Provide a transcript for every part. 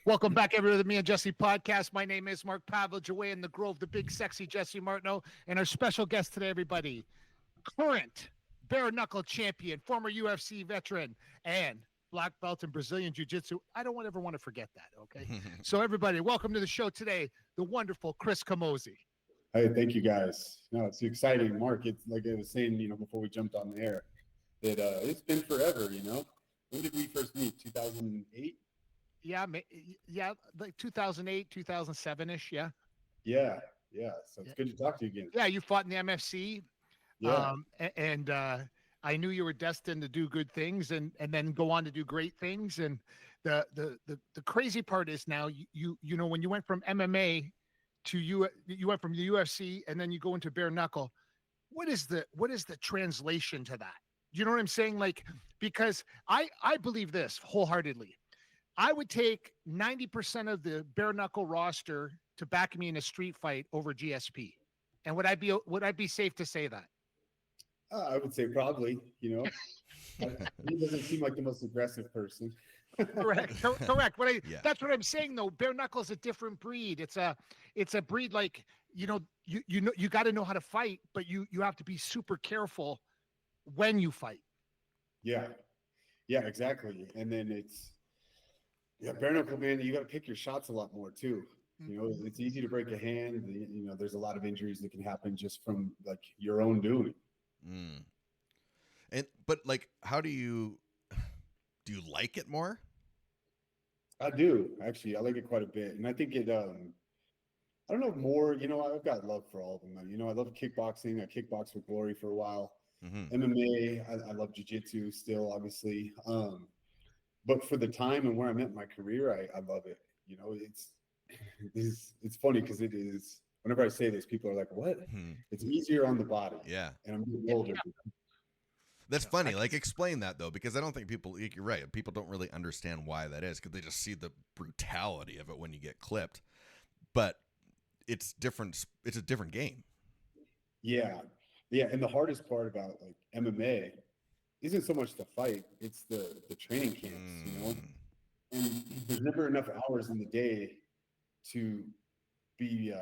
Welcome back, everyone, to the Me and Jesse podcast. My name is Mark Pavlich, away in the Grove, the big, sexy Jesse Martineau, and our special guest today, everybody, current bare-knuckle champion, former UFC veteran, and black belt in Brazilian Jiu-Jitsu. I don't ever want to forget that, okay? So, everybody, welcome to the show today, the wonderful Chris Camozzi. Hey, thank you, guys. No, it's exciting, Mark. It's like I was saying, before we jumped on the air, that it's been forever, When did we first meet? 2008? Yeah, like 2008, 2007-ish, yeah. Yeah. So it's good to talk to you again. Yeah, you fought in the MFC. Yeah. And I knew you were destined to do good things and then go on to do great things. And the crazy part is now you know when you went from MMA to you went from the UFC and then you go into bare knuckle. What is the translation to that? You know what I'm saying? Like, because I believe this wholeheartedly. I would take 90% of the bare knuckle roster to back me in a street fight over GSP. And would I be safe to say that? I would say probably, he doesn't seem like the most aggressive person. Correct. That's what I'm saying though. Bare knuckle is a different breed. It's a breed like, you got to know how to fight, but you have to be super careful when you fight. Yeah, exactly. And then bare knuckle, man, you got to pick your shots a lot more too. It's easy to break a hand. There's a lot of injuries that can happen just from like your own doing. But like, how do you like it more? I do, actually. I like it quite a bit. And I think it, I don't know more, I've got love for all of them. I love kickboxing. I kickboxed with Glory for a while. MMA, I love jiu-jitsu still, obviously. But for the time and where I'm at in my career, I love it. It's funny because it is, whenever I say this, people are like, what? It's easier on the body. Yeah. And I'm getting older. That's funny. Like, explain that, though, because I don't think you're right. People don't really understand why that is because they just see the brutality of it when you get clipped. But it's different. It's a different game. Yeah. And the hardest part about like MMA isn't so much the fight, it's the training camps, And there's never enough hours in the day to be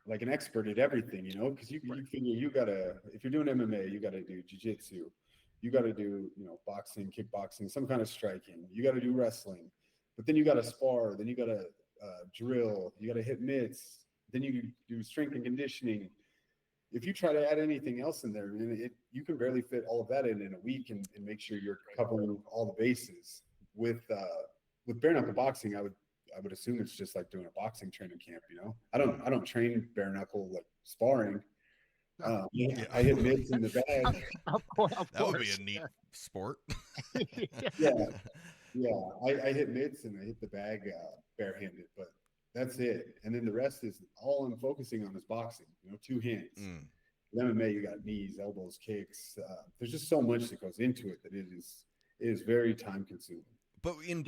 like an expert at everything, because you figure if you're doing MMA, you gotta do jiu-jitsu, you gotta do boxing, kickboxing, some kind of striking, you gotta do wrestling, but then you gotta spar, then you gotta drill, you gotta hit mitts, then you do strength and conditioning. If you try to add anything else in there, you can barely fit all of that in a week and make sure you're covering all the bases. With bare knuckle boxing, I would assume it's just like doing a boxing training camp. I don't train bare knuckle like sparring. I hit mitts in the bag. Of course. That would be a neat sport. Yeah. I hit mitts and I hit the bag barehanded, but that's it. And then the rest is all I'm focusing on is boxing. 2 hands. With MMA, you got knees, elbows, kicks. There's just so much that goes into it that it is very time consuming. But in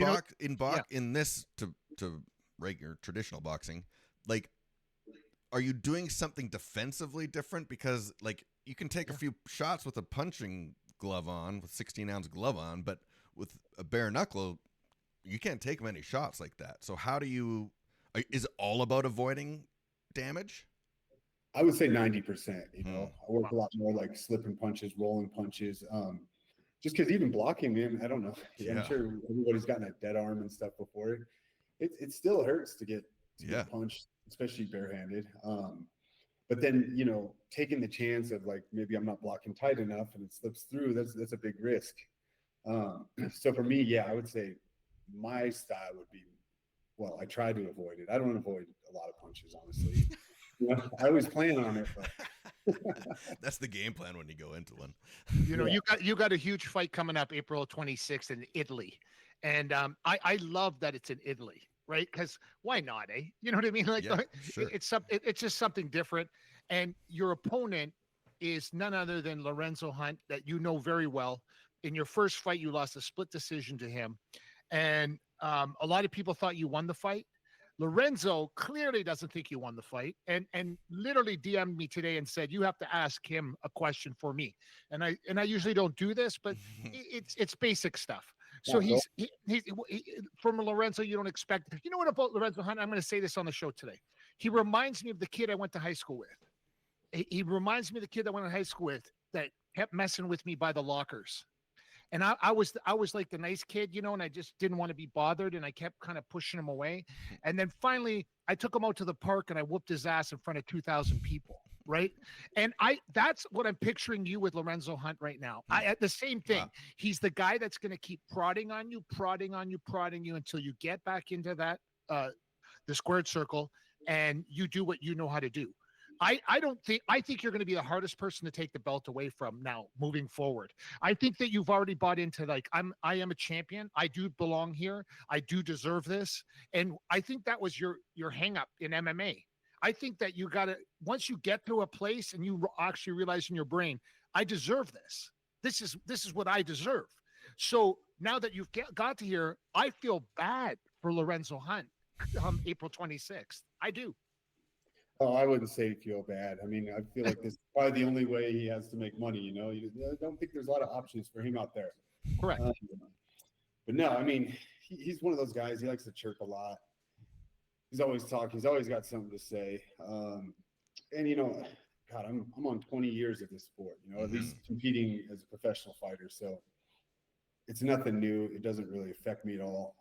this to regular traditional boxing, like, are you doing something defensively different? Because like you can take a few shots with a punching glove on, with 16-ounce glove on, but with a bare knuckle, you can't take many shots like that. So how do you? Is it all about avoiding damage? I would say 90%. I work a lot more like slipping punches, rolling punches. Just because even blocking, man, I don't know. I'm sure everybody's gotten a dead arm and stuff before. It still hurts to get punched, especially barehanded. But then, taking the chance of like maybe I'm not blocking tight enough and it slips through, that's a big risk. So for me, I would say my style would be, well, I try to avoid it. I don't avoid a lot of punches, honestly. I always plan on it, but that's the game plan when you go into one. You got a huge fight coming up April 26th in Italy, and I love that it's in Italy, right? Because why not, eh? You know what I mean? Like, sure. It's just something different, and your opponent is none other than Lorenzo Hunt, that you know very well. In your first fight, you lost a split decision to him, and a lot of people thought you won the fight. Lorenzo clearly doesn't think you won the fight, and literally DM'd me today and said, you have to ask him a question for me. And I usually don't do this, but it's basic stuff. So Yeah, he's from Lorenzo. You don't expect. You know what about Lorenzo Hunt? I'm going to say this on the show today. He reminds me of the kid I went to high school with. He reminds me of the kid I went to high school with that kept messing with me by the lockers. And I was like the nice kid, you know, and I just didn't want to be bothered, and I kept kind of pushing him away. And then finally, I took him out to the park and I whooped his ass in front of 2,000 people. Right. And that's what I'm picturing you with Lorenzo Hunt right now. The same thing. Wow. He's the guy that's going to keep prodding on you until you get back into that, the squared circle, and you do what you know how to do. I think you're going to be the hardest person to take the belt away from now moving forward. I think that you've already bought into like, I am a champion. I do belong here. I do deserve this. And I think that was your hang up in MMA. I think that you got to, once you get to a place and you actually realize in your brain, I deserve this. This is what I deserve. So now that you've got to here, I feel bad for Lorenzo Hunt April 26th. I do. Oh, I wouldn't say feel bad. I mean, I feel like this is probably the only way he has to make money. You know, I don't think there's a lot of options for him out there. Correct. But no, I mean, he's one of those guys. He likes to chirp a lot. He's always talking. He's always got something to say. And you know, God, I'm on 20 years of this sport. You know, at least competing as a professional fighter. So it's nothing new. It doesn't really affect me at all.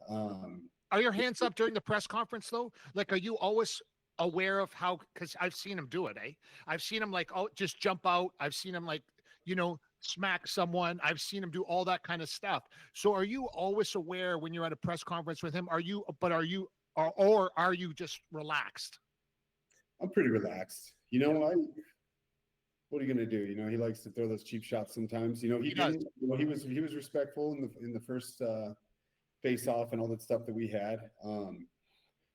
Are your hands up during the press conference though? Like, are you always aware of how? Because I've seen him do it. I've seen him like, just jump out. I've seen him like, you know, smack someone. I've seen him do all that kind of stuff. So are you always aware when you're at a press conference with him? Or are you just relaxed? I'm pretty relaxed. You know, what are you gonna do? You know, he likes to throw those cheap shots sometimes. You know, he was respectful in the first face off and all that stuff that we had.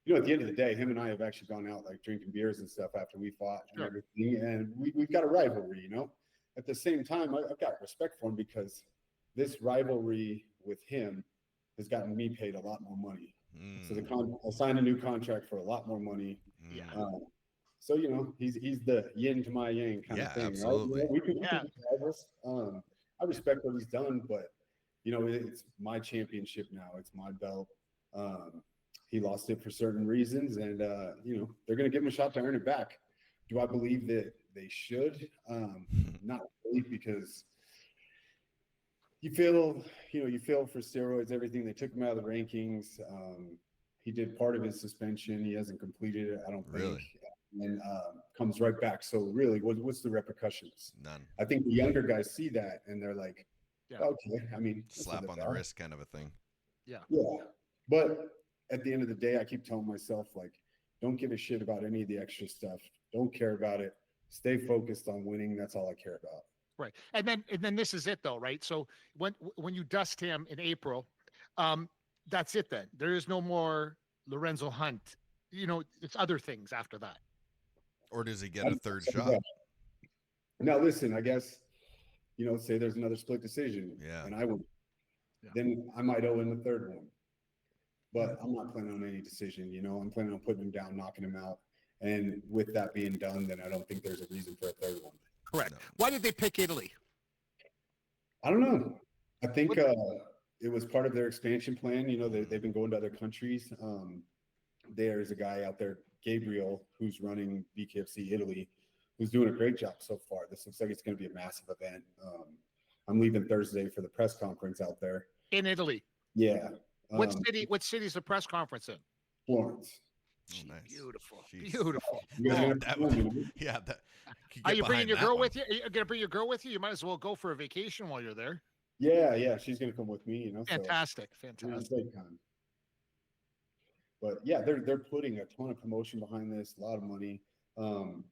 You know, at the end of the day, him and I have actually gone out like drinking beers and stuff after we fought and everything, and we've got a rivalry. You know, at the same time, I've got respect for him because this rivalry with him has gotten me paid a lot more money. So I signed a new contract for a lot more money. Yeah. So you know, he's the yin to my yang kind of thing. Absolutely. Right? We can I respect what he's done, but you know, it's my championship now. It's my belt. He lost it for certain reasons, and you know, they're going to give him a shot to earn it back. Do I believe that they should? Not really, because you feel for steroids, everything. They took him out of the rankings. He did part of his suspension. He hasn't completed it, I don't think. Really? And comes right back. So really, what's the repercussions? None. I think the younger guys see that and they're like, okay, I mean, slap on the wrist kind of a thing. Yeah. But at the end of the day, I keep telling myself, like, don't give a shit about any of the extra stuff. Don't care about it. Stay focused on winning. That's all I care about. Right. And then this is it though, right? So when you dust him in April, that's it then. There is no more Lorenzo Hunt. You know, it's other things after that. Or does he get a third shot? Now listen, I guess, you know, say there's another split decision. Yeah. And I would then I might owe him the third one. But I'm not planning on any decision, you know. I'm planning on putting him down, knocking him out. And with that being done, then I don't think there's a reason for a third one. Correct. No. Why did they pick Italy? I don't know. I think it was part of their expansion plan. You know, they've been going to other countries. There's a guy out there, Gabriel, who's running BKFC Italy, who's doing a great job so far. This looks like it's going to be a massive event. I'm leaving Thursday for the press conference out there. In Italy? Yeah. What city's the press conference in? Florence. Oh, nice. Beautiful. Jeez. Beautiful. Are you bringing your girl with you? Are you gonna bring your girl with you? You might as well go for a vacation while you're there. Yeah, she's gonna come with me. You know, fantastic. But yeah, they're putting a ton of promotion behind this, a lot of money. I'm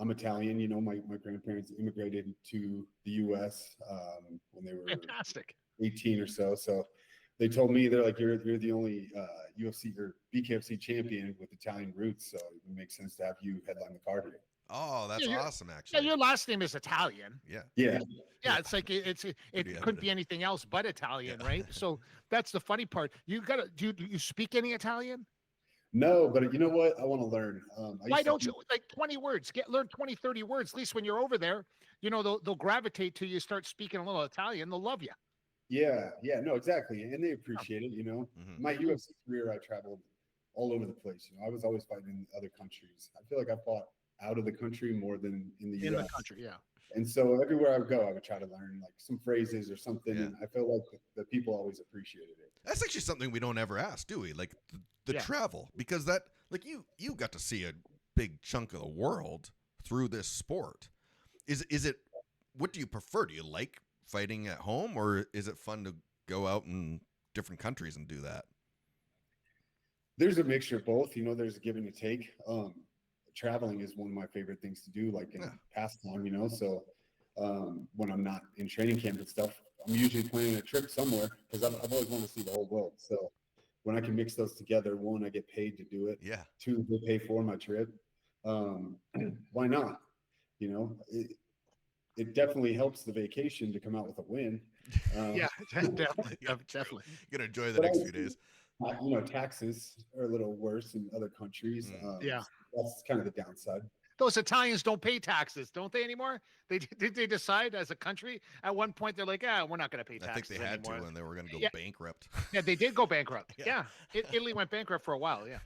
Italian. You know, my grandparents immigrated to the U.S. When they were 18 or so. So they told me, they're like, you're the only UFC or BKFC champion with Italian roots, so it makes sense to have you headline the card here. Oh, that's awesome! Actually, yeah, your last name is Italian. Yeah. It's like it couldn't be anything else but Italian, right? So that's the funny part. You gotta do you speak any Italian? No, but you know what? I want to learn. Why don't you like 20 words? Learn 20, 30 words. At least when you're over there, you know they'll gravitate to you. Start speaking a little Italian, they'll love you. Yeah, no, exactly, and they appreciate it. You know, my UFC career, I traveled all over the place. You know, I was always fighting in other countries. I feel like I fought out of the country more than in the U.S. the country. Yeah. And so everywhere I would go, I would try to learn like some phrases or something, Yeah. and I felt like the people always appreciated it. That's actually something we don't ever ask, do we? Like the travel, because that, like you got to see a big chunk of the world through this sport. Is it? What do you prefer? Do you like fighting at home, or is it fun to go out in different countries and do that? There's a mixture of both. You know, there's a give and a take. Traveling is one of my favorite things to do, like in pastime. You know, so when I'm not in training camp and stuff, I'm usually planning a trip somewhere because I've always wanted to see the whole world. So when I can mix those together, one, I get paid to do it. Yeah. Two, they pay for my trip. Why not? You know, it definitely helps the vacation to come out with a win. Yeah, definitely. Definitely. You're gonna enjoy the next few days. You know, taxes are a little worse in other countries. That's kind of the downside. Those Italians don't pay taxes, don't they anymore? Did they decide as a country at one point? They're like, we're not going to pay taxes. I think they had anymore. to when they were going to go bankrupt. Yeah, they did go bankrupt. Yeah. Italy went bankrupt for a while. Yeah.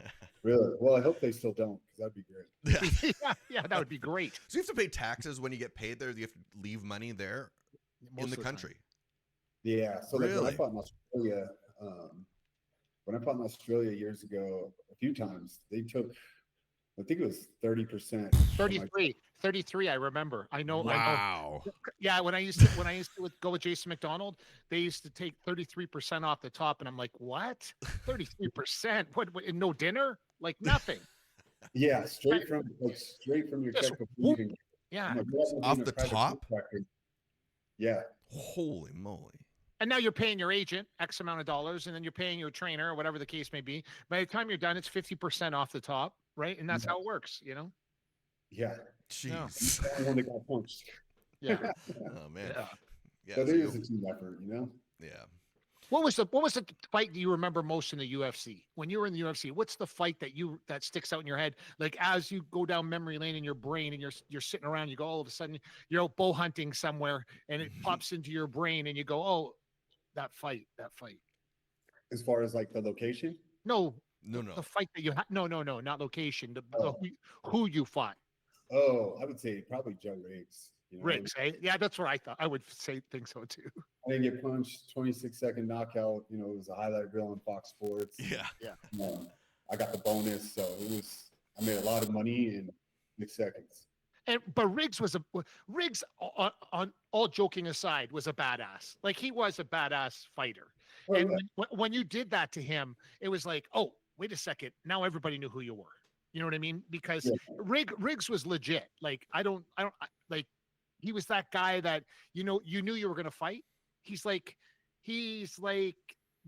Really? Well, I hope they still don't, because that'd be great. Yeah, that would be great. So you have to pay taxes when you get paid there. You have to leave money there in the country. Yeah. So really? Like when I fought in Australia, years ago, a few times, they took, I think it was 30%. 33. I remember. I know. Wow. I know. Yeah. When I used to go with Jason McDonald, they used to take 33% off the top, and I'm like, what? 33%? What? And no dinner? Like nothing. Yeah, straight from your check before leaving. Yeah. Off the top. Yeah. Holy moly. And now you're paying your agent X amount of dollars, and then you're paying your trainer, or whatever the case may be. By the time you're done, it's 50% off the top, right? And that's how it works, you know? Yeah. Jeez. When they got punched. Yeah. Oh man. Yeah. So there is a team effort, you know? Yeah. What was the fight do you remember most in the UFC? When you were in the UFC, what's the fight that sticks out in your head? Like as you go down memory lane in your brain and you're sitting around, you go, all of a sudden you're out bow hunting somewhere and it pops into your brain and you go, oh, that fight. As far as like the location? No. The fight that you had. No, not location. Who you fought. Oh, I would say probably Joe Riggs. You know? Riggs, eh? Yeah, that's what I thought. I would think so too. I didn't get punched, 26-second knockout. You know, it was a highlight reel on Fox Sports. Yeah. I got the bonus, so I made a lot of money in 6 seconds. But Riggs on all joking aside, was a badass. Like he was a badass fighter. Oh, and when you did that to him, it was like, oh, wait a second. Now everybody knew who you were. You know what I mean? Because Riggs was legit. Like I don't like. He was that guy that you knew you were gonna fight. He's like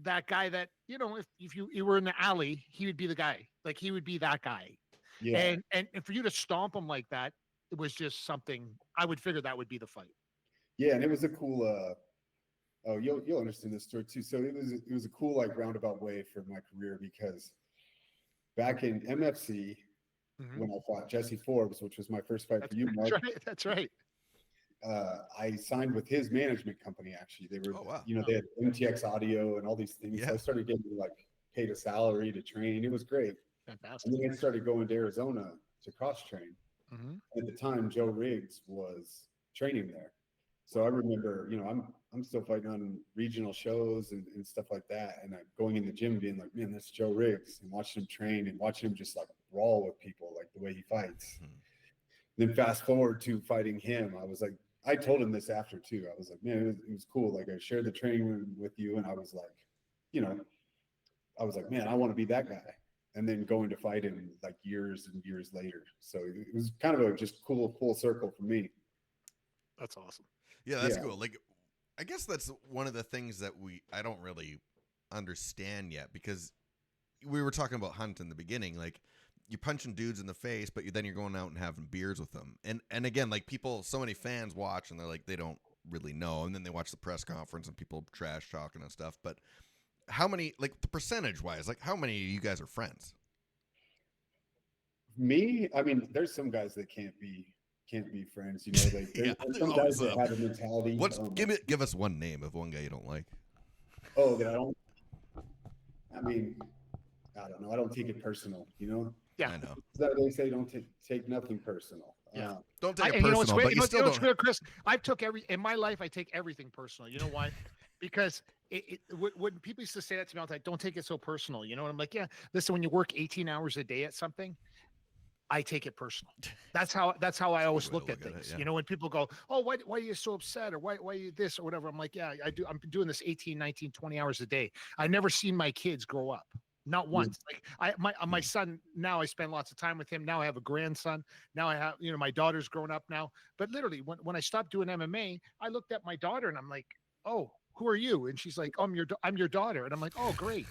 that guy that if you were in the alley, he would be the guy. Like he would be that guy. Yeah. And for you to stomp him like that, it was just something. I would figure that would be the fight. Yeah, and it was a cool. You'll understand this story too. So it was a cool like roundabout way for my career because back in MFC when I fought Jesse Forbes, which was my first fight for you, Mark. That's right. I signed with his management company. Actually, they were, they had MTX Audio and all these things. Yeah. So I started getting like paid a salary to train. It was great. Fantastic. And then I started going to Arizona to cross train. At the time, Joe Riggs was training there. So I remember, I'm still fighting on regional shows and stuff like that. And I'm going in the gym being like, man, that's Joe Riggs, and watching him train and watching him just like brawl with people, like the way he fights. Then fast forward to fighting him, I was like, I told him this after too. I was like, man, it was cool. Like I shared the training room with you, and I was like, man, I want to be that guy. And then going to fight him like years and years later. So it was kind of a just cool full circle for me. That's awesome. Yeah, that's cool. Like, I guess that's one of the things that I don't really understand yet, because we were talking about Hunt in the beginning. Like, you're punching dudes in the face, but then you're going out and having beers with them. And again, like so many fans watch and they're like, they don't really know. And then they watch the press conference and people trash talking and stuff. But how many, like the percentage wise, like how many of you guys are friends? Me? I mean, there's some guys that can't be friends, like there's some guys that have a mentality. Give us one name of one guy you don't like. Oh, that I don't. I mean, I don't know. I don't take it personal. You know. Yeah, I know. That they say don't take nothing personal. Yeah. Don't take it and you know what's personal, weird? but you still know what's don't. weird, Chris? In my life, I take everything personal. You know why? Because when people used to say that to me all the time, don't take it so personal. You know, and I'm like, yeah, listen, when you work 18 hours a day at something, I take it personal. That's how I always way to look at look at it, things. yeah. You know, when people go, oh, why are you so upset? Or why are you this or whatever? I'm like, yeah, I do. I'm doing this 18, 19, 20 hours a day. I never seen my kids grow up. Not once. Like my son, now I spend lots of time with him. Now I have a grandson. Now I have, my daughter's grown up now. But literally when I stopped doing MMA, I looked at my daughter and I'm like, oh, who are you? And she's like, oh, I'm your daughter. And I'm like, oh, great.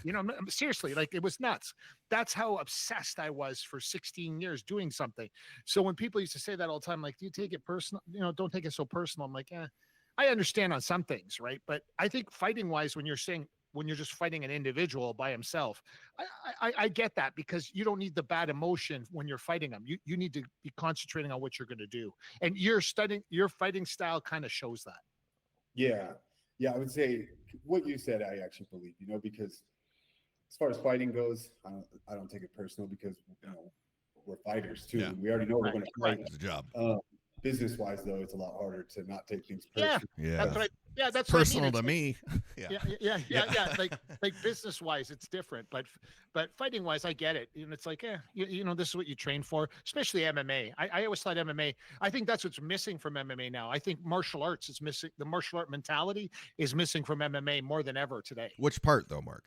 Seriously, like it was nuts. That's how obsessed I was for 16 years doing something. So when people used to say that all the time, like, do you take it personal? Don't take it so personal. I'm like, I understand on some things, right? But I think fighting wise, when you're just fighting an individual by himself, I get that, because you don't need the bad emotion when you're fighting them. You need to be concentrating on what you're going to do. And your fighting style kind of shows that. Yeah. Yeah. I would say what you said, I actually believe, because as far as fighting goes, I don't take it personal, because, we're fighters too. Yeah. We already know we're going to fight. It's a job. Business wise, though, it's a lot harder to not take things Yeah. personally. That's personal what I mean. to me. Yeah. Like business wise, it's different, but fighting wise, I get it. And it's like, this is what you train for, especially MMA. I always thought MMA. I think that's what's missing from MMA now. I think martial arts is missing. The martial art mentality is missing from MMA more than ever today. Which part though, Mark?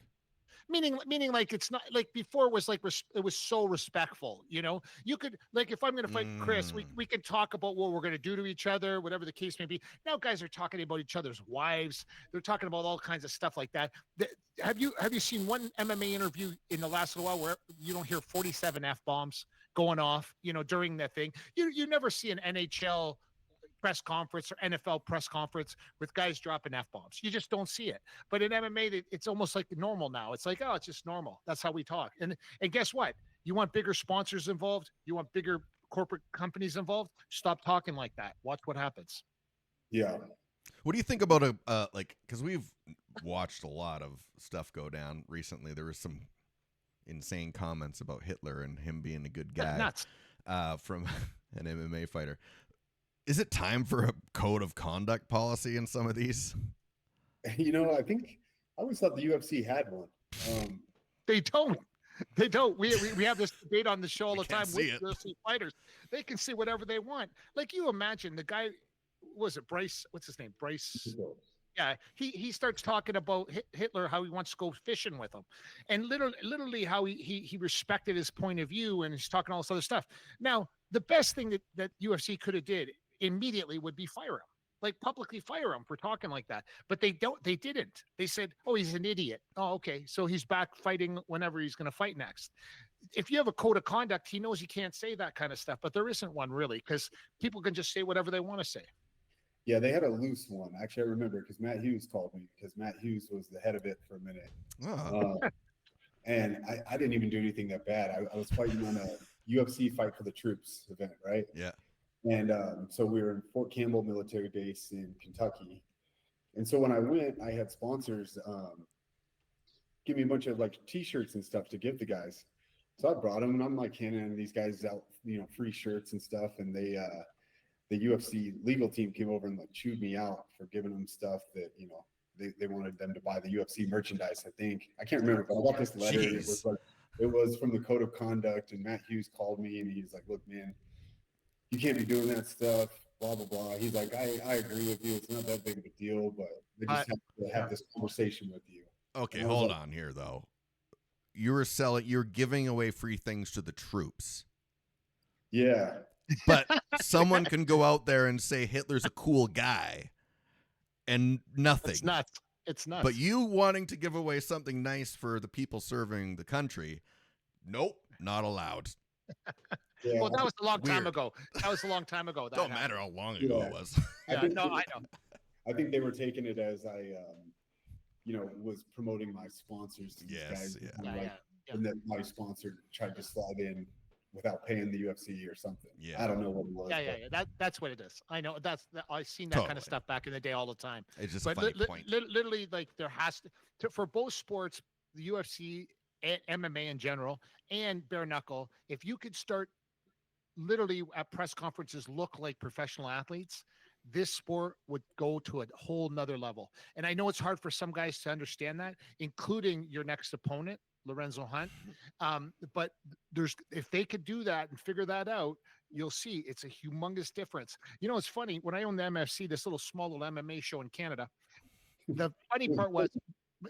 Meaning like it's not like before. It was like it was so respectful. You could, like, if I'm going to fight Chris, we can talk about what we're going to do to each other, whatever the case may be. Now guys are talking about each other's wives. They're talking about all kinds of stuff like that. Have you seen one MMA interview in the last little while where you don't hear 47 F-bombs going off, during that thing? You never see an NHL press conference or NFL press conference with guys dropping F-bombs. You just don't see it. But in MMA, it's almost like normal now. It's like, oh, it's just normal. That's how we talk. And guess what? You want bigger sponsors involved? You want bigger corporate companies involved? Stop talking like that. Watch what happens. Yeah. What do you think about because we've watched a lot of stuff go down recently. There was some insane comments about Hitler and him being a good guy. Nuts. From an MMA fighter. Is it time for a code of conduct policy in some of these? I always thought the UFC had one. They don't. They don't. We have this debate on the show all the time with UFC fighters. They can say whatever they want. Like, you imagine the guy, was it Bryce? What's his name? Bryce. Yeah, he starts talking about Hitler, how he wants to go fishing with him, and literally how he respected his point of view, and he's talking all this other stuff. Now, the best thing that UFC could have did immediately would be fire him, like publicly fire him for talking like that. But they didn't. They said, oh, he's an idiot. Oh, okay, so he's back fighting whenever he's going to fight next. If you have a code of conduct, he knows he can't say that kind of stuff, but there isn't one really, because people can just say whatever they want to say. Yeah, they had a loose one. Actually, I remember, because Matt Hughes called me, because Matt Hughes was the head of it for a minute. Oh. And I didn't even do anything that bad. I was fighting on a UFC Fight for the Troops event, right? Yeah. And so we were in Fort Campbell military base in Kentucky. And so when I went, I had sponsors give me a bunch of like T-shirts and stuff to give the guys. So I brought them, and I'm like handing these guys out, free shirts and stuff. And they, the UFC legal team came over and like chewed me out for giving them stuff that, they wanted them to buy the UFC merchandise. I can't remember, but I got this letter. And it was from the code of conduct, and Matt Hughes called me and he's like, look, man, you can't be doing that stuff, blah, blah, blah. He's like, I agree with you. It's not that big of a deal, but they just have to have this conversation with you. Okay, hold on here, though. You're giving away free things to the troops. Yeah. But someone can go out there and say Hitler's a cool guy and nothing. It's nuts. But you wanting to give away something nice for the people serving the country, nope, not allowed. Yeah. Well, that was a long time ago. Don't matter how long ago it was. I know. I think they were taking it as I, was promoting my sponsors to these guys. Yeah. And then my sponsor tried to slide in without paying the UFC or something. Yeah. I don't know what it was. Yeah. That's what it is. I know I've seen that kind Totally. of stuff back in the day all the time. It's just But a funny point. literally, like there has to for both sports, the UFC and MMA in general, and bare knuckle. If you could start literally at press conferences look like professional athletes, this sport would go to a whole nother level. And I know it's hard for some guys to understand that, including your next opponent, Lorenzo Hunt. But if they could do that and figure that out, you'll see it's a humongous difference. You know, it's funny, when I owned the MFC, this little small little MMA show in Canada, the funny part was,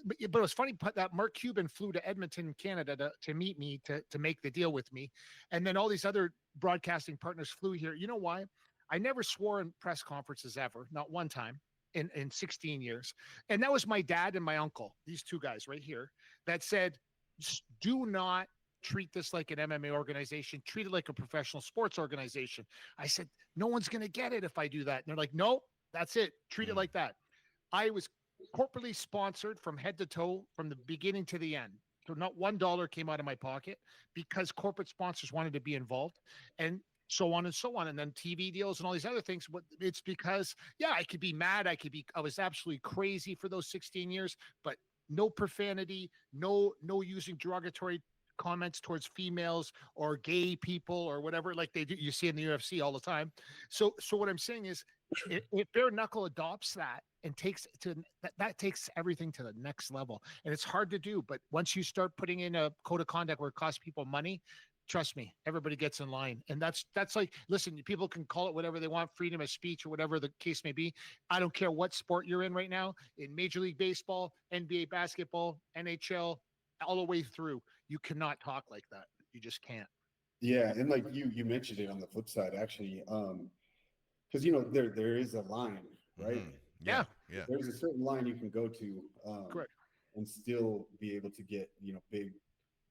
but it was funny that Mark Cuban flew to Edmonton, Canada to meet me, to make the deal with me. And then all these other broadcasting partners flew here. You know why? I never swore in press conferences ever, not one time in 16 years. And that was my dad and my uncle, these two guys right here, that said, do not treat this like an MMA organization, treat it like a professional sports organization. I said, no one's going to get it if I do that. And they're like, nope, that's it. Treat it like that. I was corporately sponsored from head to toe, from the beginning to the end. So not $1 came out of my pocket because corporate sponsors wanted to be involved, and so on and so on. And then TV deals and all these other things. But it's because, yeah, I could be mad. I was absolutely crazy for those 16 years, but no profanity, no using derogatory comments towards females or gay people or whatever, like they do, you see in the UFC all the time. So what I'm saying is, if bare knuckle adopts that and takes that takes everything to the next level. And it's hard to do, but once you start putting in a code of conduct where it costs people money, trust me, everybody gets in line. And that's like, listen, people can call it whatever they want, freedom of speech or whatever the case may be. I don't care what sport you're in right now, in Major League Baseball, NBA basketball, NHL, all the way through. You cannot talk like that. You just can't. Yeah, and like you mentioned it on the flip side, actually, because you know there is a line, right? Mm-hmm. Yeah. There's a certain line you can go to, Correct, and still be able to get, you know, big,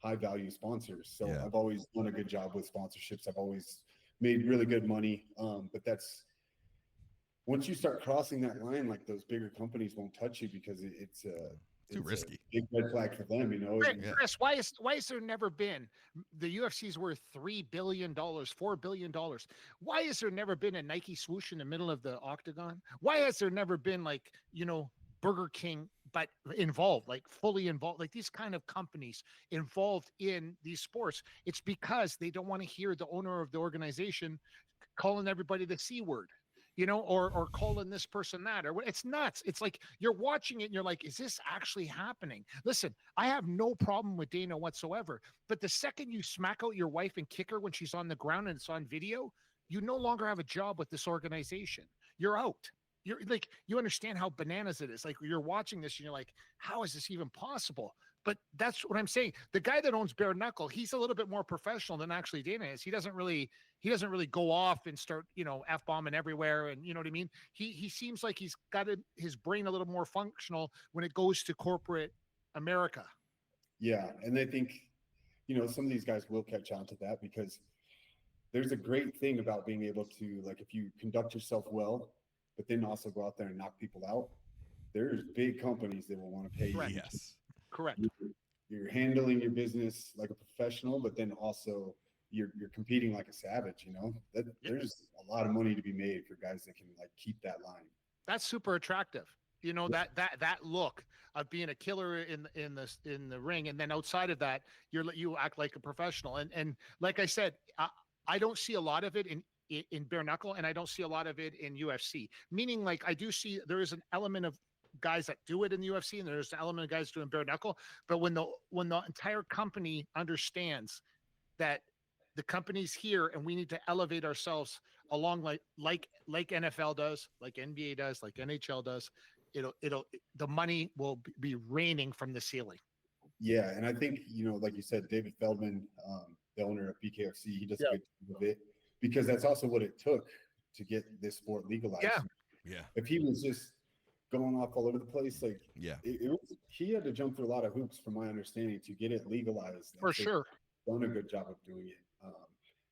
high value sponsors. So Yeah. I've always done a good job with sponsorships. I've always made really good money. But that's, once you start crossing that line, like those bigger companies won't touch you because it's too risky. a big red flag for them, you know. Chris, why is there never been, the UFC's worth $3 billion, $4 billion? Why has there never been a Nike swoosh in the middle of the Octagon? Why has there never been, like, you know, Burger King, but involved, like fully involved, like these kind of companies involved in these sports? It's because they don't want to hear the owner of the organization calling everybody the C word, you know, or calling this person that, or what. It's nuts. It's like you're watching it and you're like, is this actually happening? Listen, I have no problem with Dana whatsoever, but the second you smack out your wife and kick her when she's on the ground and it's on video, you no longer have a job with this organization. You're out. You're like, you understand how bananas it is. Like, you're watching this and you're like, how is this even possible? But that's what I'm saying. The guy that owns bare knuckle, he's a little bit more professional than actually Dana is. He doesn't really go off and start, you know, F-bombing everywhere. And you know what I mean? He seems like he's got his brain a little more functional when it goes to corporate America. Yeah. And I think, you know, some of these guys will catch on to that, because there's a great thing about being able to, like, if you conduct yourself well, but then also go out there and knock people out, there's big companies that will want to pay you. Correct. Yes. Correct. You're handling your business like a professional, but then also you're competing like a savage, you know. There's a lot of money to be made for guys that can, like, keep that line. That's super attractive. You know, that look of being a killer in the ring, and then outside of that, you act like a professional. And like I said, I don't see a lot of it in bare knuckle, and I don't see a lot of it in UFC. Meaning, like, I do see there is an element of guys that do it in the UFC, and there's an element of guys doing bare knuckle. But when the entire company understands that the company's here and we need to elevate ourselves along, like NFL does, like NBA does, like NHL does, the money will be raining from the ceiling. Yeah, and I think, you know, like you said, David Feldman, the owner of BKFC, he does a good job of it, because that's also what it took to get this sport legalized. Yeah. If he was just going off all over the place, like, he had to jump through a lot of hoops, from my understanding, to get it legalized. For sure. Done a good job of doing it.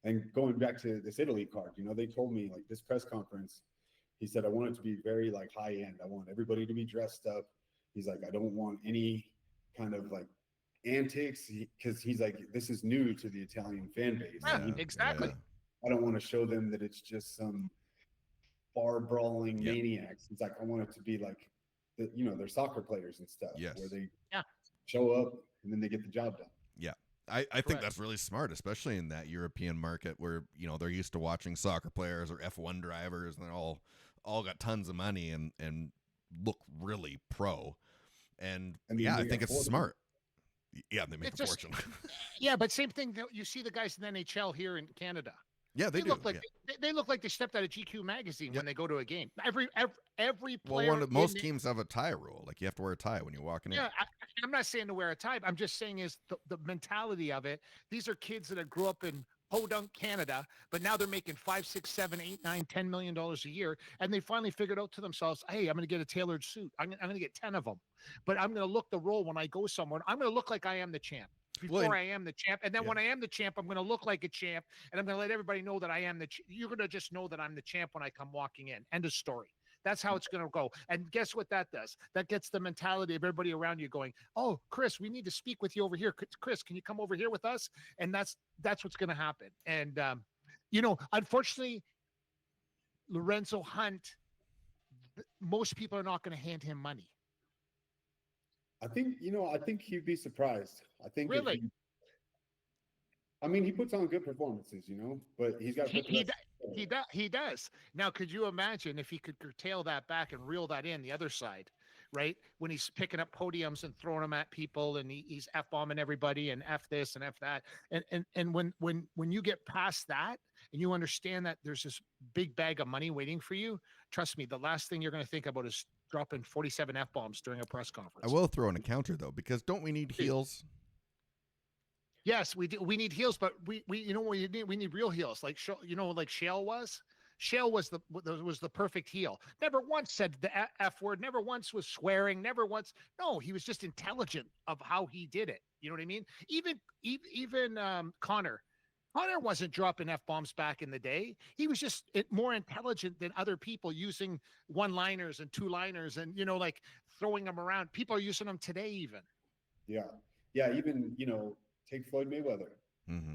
And going back to this Italy card, you know, they told me, like, this press conference, he said, I want it to be very, like, high end. I want everybody to be dressed up. He's like, I don't want any kind of, like, antics because he's like, this is new to the Italian fan base. Yeah, And exactly. like, I don't want to show them that it's just some bar brawling maniacs. It's like, I want it to be like the, they're soccer players and stuff where they show up and then they get the job done. Yeah. I think that's really smart, especially in that European market where, they're used to watching soccer players or F1 drivers, and they're all got tons of money and look really pro. And I think it's smart. Yeah, they make a fortune. Yeah, but same thing. You see the guys in the NHL here in Canada. Yeah, they do. Look like they look like they stepped out of GQ magazine when they go to a game. Every player. Well, most teams have a tie rule. Like you have to wear a tie when you're walking in. Yeah, I'm not saying to wear a tie. I'm just saying is the mentality of it. These are kids that grew up in Podunk, Canada, but now they're making $5, $6, $7, $8, $9, $10 million a year, and they finally figured out to themselves, hey, I'm going to get a tailored suit. I'm going to get 10 of them, but I'm going to look the role when I go somewhere. I'm going to look like I am the champ. Before I am the champ, and then when I am the champ, I'm going to look like a champ, and I'm going to let everybody know that I am you're going to just know that I'm the champ when I come walking in. End of story. That's how it's going to go. And guess what that does? That gets the mentality of everybody around you going, oh, Chris, we need to speak with you over here. Chris, can you come over here with us? And that's what's going to happen. And unfortunately, Lorenzo Hunt, most people are not going to hand him money. I think he'd be surprised. I think really. He puts on good performances, but he's got. He does. Now, could you imagine if he could curtail that back and reel that in the other side, right? When he's picking up podiums and throwing them at people, and he's F-bombing everybody and F this and F that, and when you get past that and you understand that there's this big bag of money waiting for you, trust me, the last thing you're going to think about is dropping 47 F-bombs during a press conference. I will throw in a counter though, because don't we need heels? Yes, we do. We need heels, but we need real heels. Like Shale was. Shale was the perfect heel. Never once said the F word. Never once was swearing. Never once. No, he was just intelligent of how he did it. You know what I mean? Even Connor. Connor wasn't dropping F-bombs back in the day. He was just more intelligent than other people using one-liners and two-liners and, like throwing them around. People are using them today even. Yeah. Yeah, even, take Floyd Mayweather. Mm-hmm.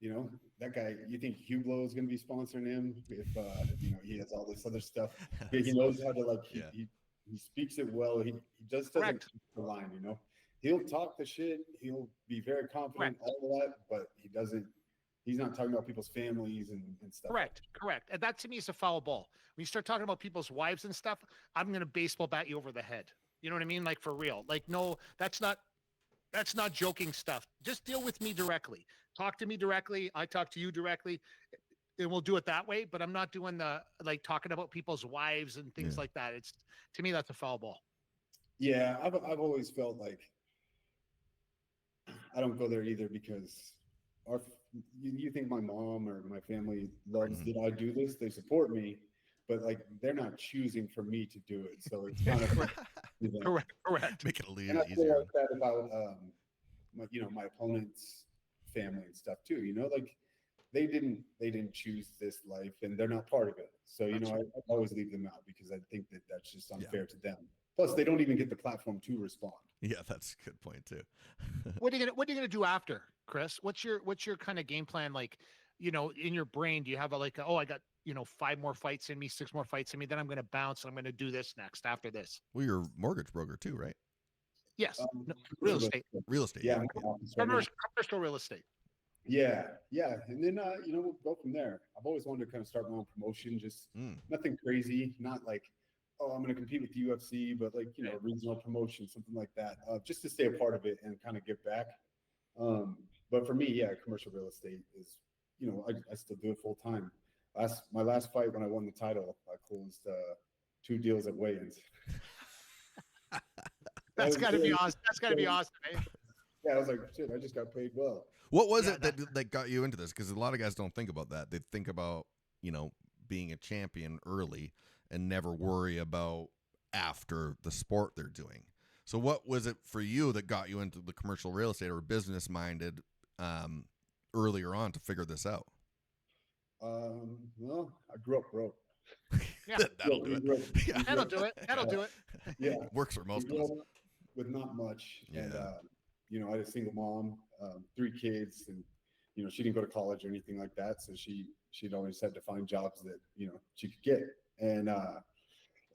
Yeah. That guy, you think Hublot is going to be sponsoring him if, he has all this other stuff. He knows how to, he speaks it well. He just doesn't keep the line, He'll talk the shit. He'll be very confident, all of that, but he's not talking about people's families and stuff. Correct. And that to me is a foul ball. When you start talking about people's wives and stuff, I'm going to baseball bat you over the head. You know what I mean? Like for real. Like, no, that's not joking stuff. Just deal with me directly. Talk to me directly. I talk to you directly, and we'll do it that way. But I'm not doing talking about people's wives and things like that. It's, to me, that's a foul ball. Yeah. I've always felt like I don't go there either because you think my mom or my family loves that I do this, they support me, but they're not choosing for me to do it. So it's kind of correct. Make it a little and I easier. feel like that about my opponent's family and stuff too. They didn't choose this life and they're not part of it. So I always leave them out because I think that that's just unfair to them. Plus, they don't even get the platform to respond. Yeah, that's a good point too. What are you gonna do after, Chris? What's your kind of game plan? Like, in your brain, do you have I got 5 more fights in me, 6 more fights in me, then I'm gonna bounce and I'm gonna do this next after this. Well, you're a mortgage broker too, right? Yes, real estate. Real estate. Yeah, commercial real estate. Yeah, and then we'll go from there. I've always wanted to kind of start my own promotion, just nothing crazy, not like, oh, I'm going to compete with the UFC, but a regional promotion, something like that, just to stay a part of it and kind of give back. But for me, commercial real estate is, I still do it full time. My last fight when I won the title, I closed 2 deals at weigh-ins. That's got to be awesome. That's got to be awesome, eh? Yeah, I was like, shit, I just got paid well. What was it that got you into this? Because a lot of guys don't think about that. They think about, being a champion early and never worry about after the sport they're doing. So what was it for you that got you into the commercial real estate or business minded earlier on to figure this out? Well, I grew up broke. Yeah, That'll do it. Yeah. That'll do it. Yeah, Works for most of us. With not much, Yeah. and I had a single mom, 3 kids, and she didn't go to college or anything like that, so she'd always had to find jobs that she could get. And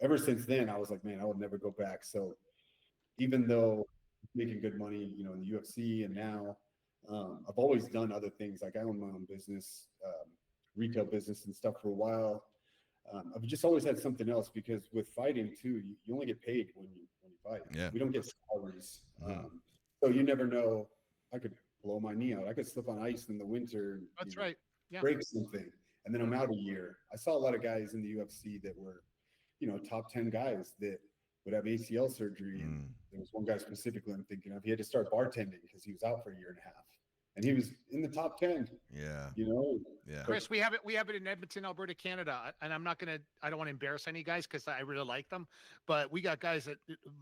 ever since then, I was like, man, I would never go back. So even though making good money, in the UFC, and now I've always done other things. Like I own my own business, retail business and stuff for a while. I've just always had something else, because with fighting too, you only get paid when you fight. Yeah. We don't get salaries. So you never know. I could blow my knee out. I could slip on ice in the winter. That's right. Yeah. Break something, and then I'm out a year. I saw a lot of guys in the UFC that were, top 10 guys that would have ACL surgery. And there was one guy specifically I'm thinking of. He had to start bartending because he was out for a year and a half, and he was in the top 10. Yeah. Yeah. Chris, we have it in Edmonton, Alberta, Canada, and I don't want to embarrass any guys because I really like them, but we got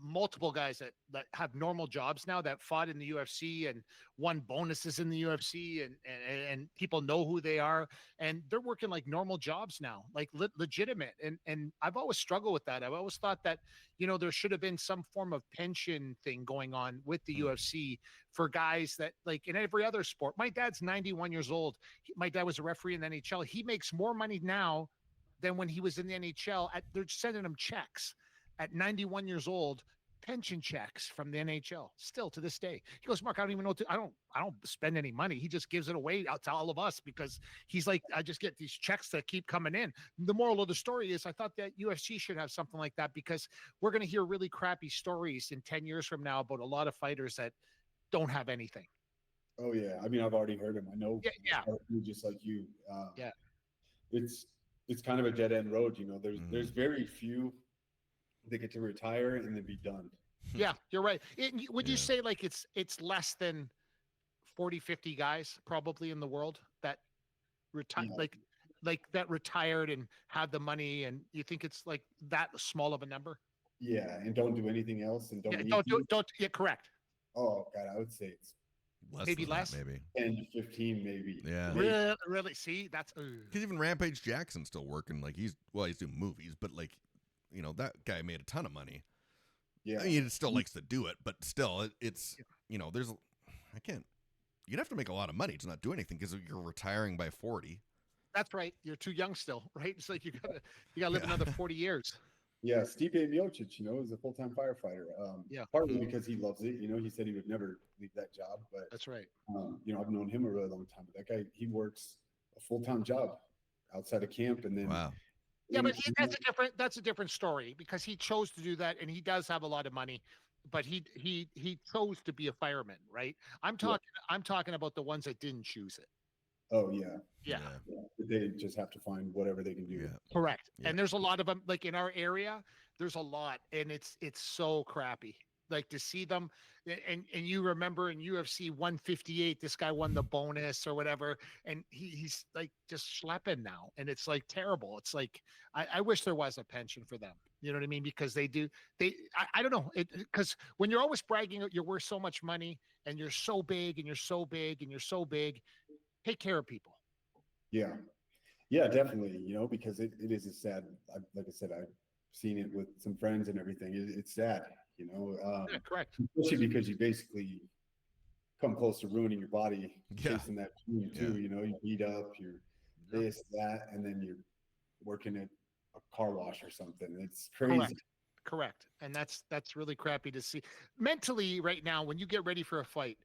multiple guys that have normal jobs now that fought in the UFC and won bonuses in the UFC, and people know who they are, and they're working like normal jobs now, like legitimate. And I've always struggled with that. I've always thought that, there should have been some form of pension thing going on with the UFC for guys that, like in every other sport. My dad's 91 years old. My dad was a referee in the NHL. He makes more money now than when he was in the NHL. They're sending him checks at 91 years old, pension checks from the NHL, still to this day. He goes, Mark, I don't even know I don't spend any money. He just gives it away out to all of us, because he's like, I just get these checks that keep coming in. The moral of the story is I thought that UFC should have something like that, because we're going to hear really crappy stories in 10 years from now about a lot of fighters that don't have anything. Oh yeah, I mean, I've already heard him. I know. Yeah. Just like you. Yeah. It's kind of a dead end road. There's very few that get to retire and then be done. Yeah, you're right. Would you say like it's less than 40, 50 guys probably in the world that retire, like that retired and have the money, and you think it's like that small of a number? Yeah, and don't do anything else, and don't yeah, correct. Oh God, I would say it's less, maybe 10 to 15, maybe. Yeah. Really? See, that's because even Rampage Jackson's still working. Like he's doing movies, but like, that guy made a ton of money. Yeah, I mean, he still likes to do it, but still, it's you'd have to make a lot of money to not do anything, because you're retiring by 40. That's right. You're too young still, right? It's like you gotta live another 40 years. Yeah, Stipe Miocic, is a full-time firefighter. Partly because he loves it. He said he would never leave that job, but that's right. I've known him a really long time. But that guy, he works a full-time job outside of camp, and then wow. Yeah, but that's a different story, because he chose to do that, and he does have a lot of money, but he chose to be a fireman, right? I'm talking about the ones that didn't choose it. Oh yeah. Yeah. They just have to find whatever they can do. Yeah. Correct. Yeah. And there's a lot of them, like in our area, there's a lot, and it's so crappy. Like to see them, and you remember in UFC 158, this guy won the bonus or whatever, and he's like just schlepping now, and it's like terrible. It's like I wish there was a pension for them. You know what I mean? Because I don't know, because when you're always bragging you're worth so much money, and you're so big, and you're so big, and you're so big, take care of people. Yeah, definitely. Because it is a sad. Like I said, I've seen it with some friends and everything. It's sad. Yeah, correct. Especially because you basically come close to ruining your body chasing that dream too. You beat up, you're this, that, and then you're working at a car wash or something. It's crazy. Correct. And that's really crappy to see. Mentally right now, when you get ready for a fight,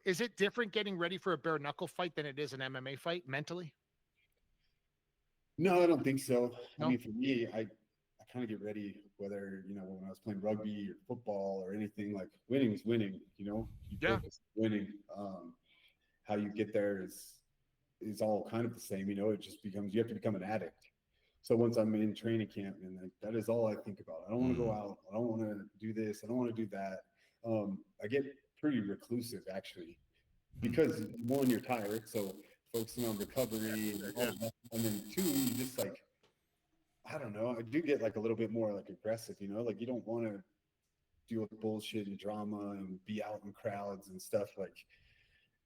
is it different getting ready for a bare knuckle fight than it is an MMA fight mentally? No, I don't think so. No? I mean, for me, I kind of get ready, whether, when I was playing rugby or football or anything, like winning is winning, you focus on winning. How you get there is all kind of the same, it just becomes, you have to become an addict. So once I'm in training camp, and that is all I think about. I don't want to go out. I don't want to do this. I don't want to do that. I get pretty reclusive actually, because one, you're tired. So focusing on recovery and all of that. And then two, you just like, I don't know. I do get like a little bit more like aggressive, like you don't want to deal with bullshit and drama and be out in crowds and stuff, like,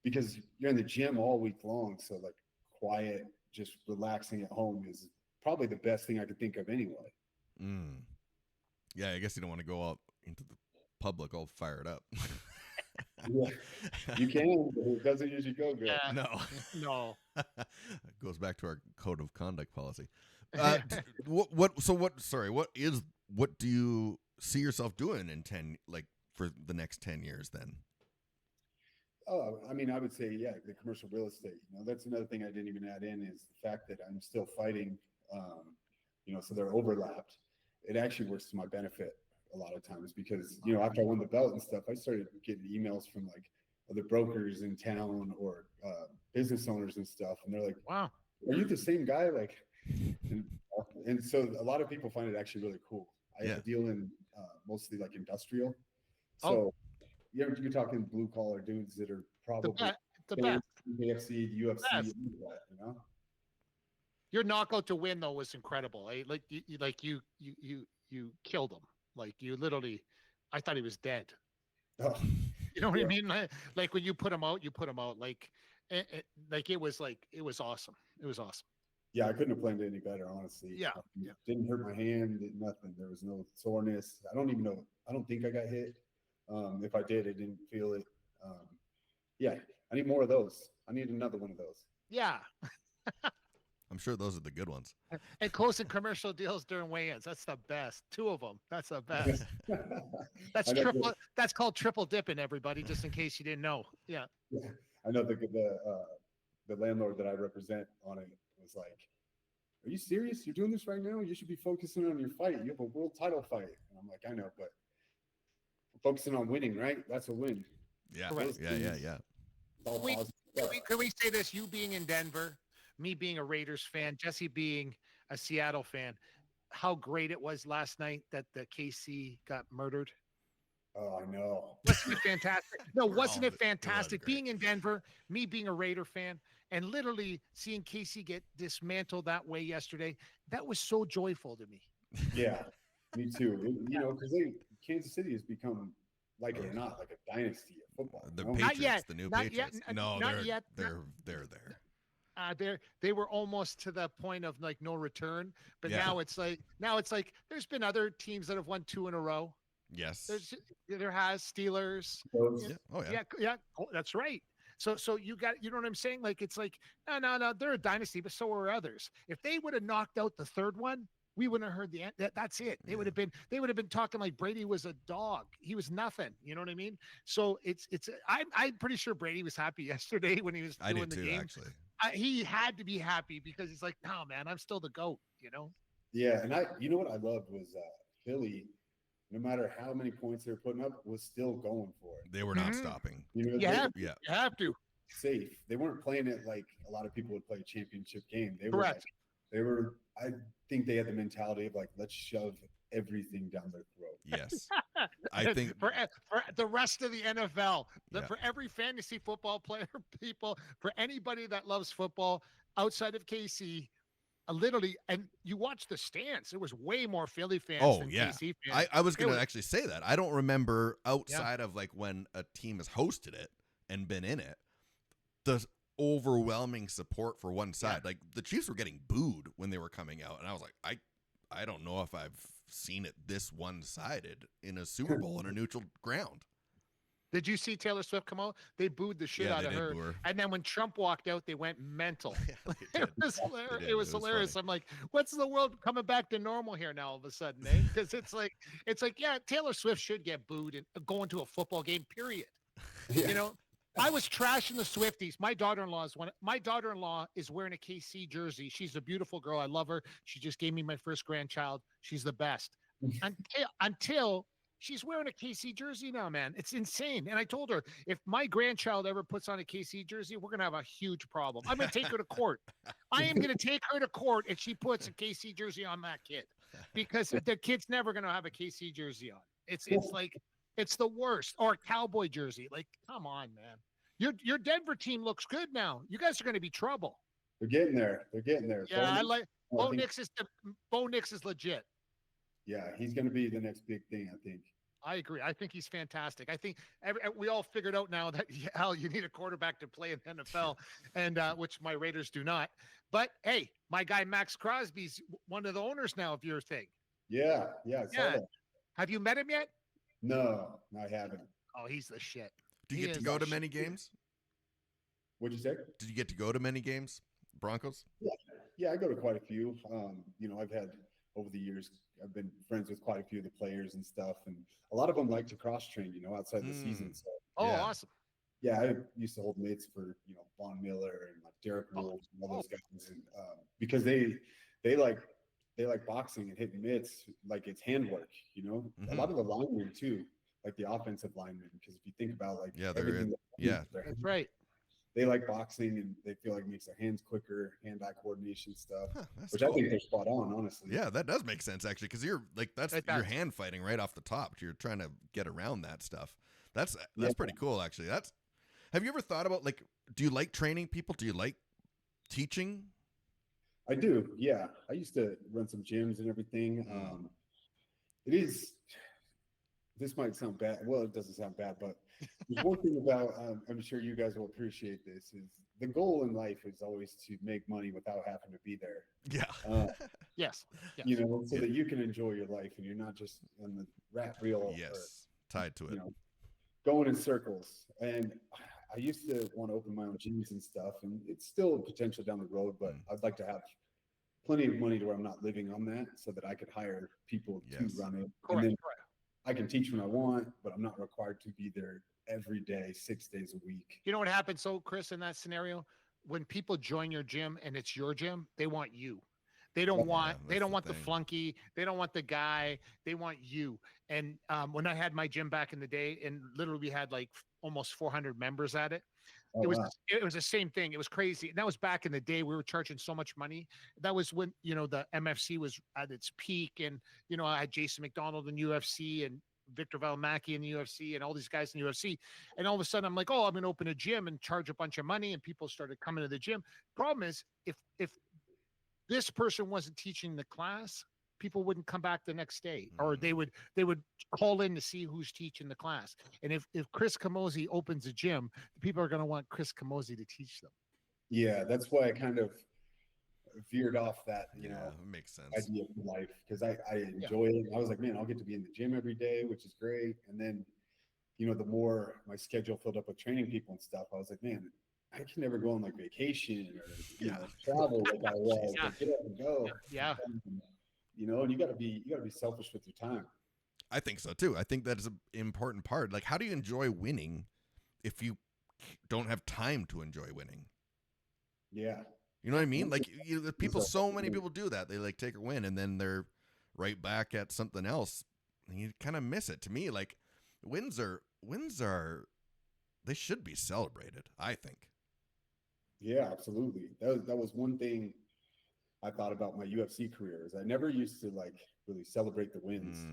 because you're in the gym all week long. So like quiet, just relaxing at home is probably the best thing I could think of anyway. Yeah, I guess you don't want to go out into the public all fired up. Yeah, you can, but it doesn't usually go good. Yeah. No. No. It goes back to our code of conduct policy. What do you see yourself doing in 10, like for the next 10 years then? Oh, I mean, I would say, yeah, the commercial real estate. That's another thing I didn't even add in is the fact that I'm still fighting. So they're overlapped. It actually works to my benefit a lot of times because after I won the belt and stuff, I started getting emails from like other brokers in town or business owners and stuff, and they're like, Wow, are you the same guy? Like, and so a lot of people find it actually really cool. I deal in mostly like industrial, so you're talking blue collar dudes that are probably the best. BKFC, the UFC, Your knockout to win though was incredible. You killed him. Like you literally, I thought he was dead. Oh, you know what I mean? Like when you put him out, Like it was awesome. It was awesome. Yeah, I couldn't have planned it any better, honestly. Yeah. Didn't hurt my hand, nothing. There was no soreness. I don't even know. I don't think I got hit. If I did, I didn't feel it. I need more of those. I need another one of those. Yeah. I'm sure those are the good ones. And closing commercial deals during weigh-ins. That's the best. 2 of them. That's the best. That's triple. That's called triple dipping, everybody, just in case you didn't know. Yeah. I know the landlord that I represent on it was like, are you serious? You're doing this right now? You should be focusing on your fight. You have a world title fight. And I'm like, I know, but focusing on winning, right? That's a win. Yeah. Correct. Yeah. Can we say this? You being in Denver, me being a Raiders fan, Jesse being a Seattle fan, how great it was last night that the KC got murdered. Oh, I know. Wasn't it fantastic? No, wasn't it fantastic? Being in Denver, me being a Raider fan, and literally seeing KC get dismantled that way yesterday, that was so joyful to me. Yeah, me too. Because Kansas City has become, like it or not, like a dynasty of football. The Patriots, not yet, the new not Patriots. Yet, no, not they're yet. They're there. They were almost to the point of like no return, but now it's like there's been other teams that have won 2 in a row. Yes, there has Steelers. Yeah. Oh, that's right. So you got, you know what I'm saying? Like it's like no, they're a dynasty, but so are others. If they would have knocked out the third one, we wouldn't have heard the end. That's it. They would have been talking like Brady was a dog. He was nothing. You know what I mean? So I'm pretty sure Brady was happy yesterday when he was doing the game. Actually. He had to be happy because he's like, no, man, I'm still the GOAT, Yeah, and what I loved was Philly, no matter how many points they were putting up, was still going for it. They were not stopping. You have to. Safe. They weren't playing it like a lot of people would play a championship game. They Correct. I think they had the mentality of like, let's shove everything down their throat. Yes. I think for the rest of the NFL, for every fantasy football player, for anybody that loves football outside of KC, literally, and you watch the stands, there was way more Philly fans than KC fans. I was going to actually say that. I don't remember outside of like when a team has hosted it and been in it, the overwhelming support for one side. Like the Chiefs were getting booed when they were coming out, and I was like, I don't know if I've seen it this one-sided in a Super Bowl on a neutral ground. Did you see Taylor Swift come out? They booed the shit out of her. And then when Trump walked out, they went mental. It was hilarious. I'm like, what's the world coming back to normal here now all of a sudden, eh? Because it's like, yeah, Taylor Swift should get booed and go into a football game, period. Yeah. I was trashing the Swifties. My daughter-in-law is wearing a KC jersey. She's a beautiful girl. I love her. She just gave me my first grandchild. She's the best. Until she's wearing a KC jersey now, man. It's insane. And I told her, if my grandchild ever puts on a KC jersey, we're going to have a huge problem. I'm going to take her to court. I am going to take her to court if she puts a KC jersey on that kid, because the kid's never going to have a KC jersey on. It's like, it's the worst. Or a Cowboy jersey. Like, come on, man. Your Denver team looks good now. You guys are going to be trouble. They're getting there. Yeah, I like Bo Nix is legit. Yeah, he's going to be the next big thing, I think. I agree. I think he's fantastic. I think we all figured out now that you need a quarterback to play in the NFL, and which my Raiders do not. But hey, my guy Max Crosby's one of the owners now of your thing. Yeah, I saw that. Have you met him yet? No, I haven't. Oh, he's the shit. Do you get to go to many games? What'd you say? Did you get to go to many games, Broncos? Yeah, I go to quite a few. I've had over the years, I've been friends with quite a few of the players and stuff, and a lot of them like to cross train, outside the season. So Awesome. yeah, I used to hold mitts for Von Miller and like Derek Wolves and all those guys, and because they like boxing and hitting mitts like it's handwork. A lot of the linemen too, like the offensive linemen, because if you think about like That's right. They like boxing and they feel like it makes their hands quicker, hand-eye coordination stuff, which cool. I think they're spot on, honestly. Yeah, that does make sense actually, because you're like you're hand fighting right off the top. You're trying to get around that stuff. That's pretty cool actually. Have you ever thought about like, do you like training people? Do you like teaching? I do. Yeah, I used to run some gyms and everything. This might sound bad. Well, it doesn't sound bad, but there's one thing about, I'm sure you guys will appreciate this, is the goal in life is always to make money without having to be there. Yeah. Yes. So that you can enjoy your life and you're not just on the rat reel. Yes. Tied to it. Going in circles. And I used to want to open my own gyms and stuff, and it's still a potential down the road, but I'd like to have plenty of money to where I'm not living on that, so that I could hire people to run it. Correct. And then I can teach when I want, but I'm not required to be there every day, 6 days a week. You know what happens, so Chris, in that scenario, when people join your gym and it's your gym, they want you. They don't want the flunky. They don't want the guy. They want you. And when I had my gym back in the day, and literally we had like almost 400 members at it. It was the same thing. It was crazy. And that was back in the day. We were charging so much money. That was when, the MFC was at its peak. And, I had Jason McDonald in UFC and Victor Valmaki in the UFC and all these guys in the UFC. And all of a sudden I'm like, I'm going to open a gym and charge a bunch of money. And people started coming to the gym. Problem is, if this person wasn't teaching the class, people wouldn't come back the next day, or they would call in to see who's teaching the class. And if Chris Camozzi opens a gym, the people are going to want Chris Camozzi to teach them. Yeah, that's why I kind of veered off that, it makes sense, idea of life, because I enjoy it. I was like, man, I'll get to be in the gym every day, which is great. And then, the more my schedule filled up with training people and stuff, I was like, man, I can never go on like vacation or travel like I was. Like, get up and go. And you gotta be selfish with your time. I think so too. I think that's an important part. Like, how do you enjoy winning if you don't have time to enjoy winning? Yeah. You know what I mean? Like, so many people do that. They like take a win and then they're right back at something else. And you kind of miss it. To me, like, wins are they should be celebrated, I think. Yeah, absolutely. That was one thing I thought about my UFC career, is I never used to like really celebrate the wins.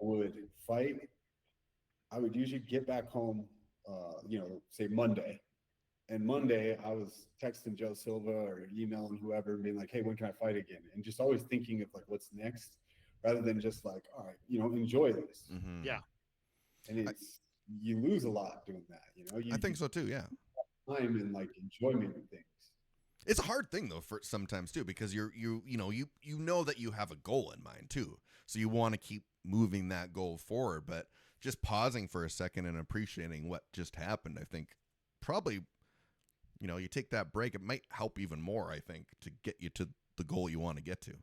I would fight. I would usually get back home, say Monday. And Monday I was texting Joe Silva or emailing whoever and being like, hey, when can I fight again? And just always thinking of like, what's next, rather than just like, all right, enjoy this. Yeah. And you lose a lot doing that, I think so too. Yeah. Time and like enjoyment of things. It's a hard thing though for sometimes too, because you know that you have a goal in mind too, so you want to keep moving that goal forward. But just pausing for a second and appreciating what just happened, I think probably, you take that break, it might help even more, I think, to get you to the goal you want to get to.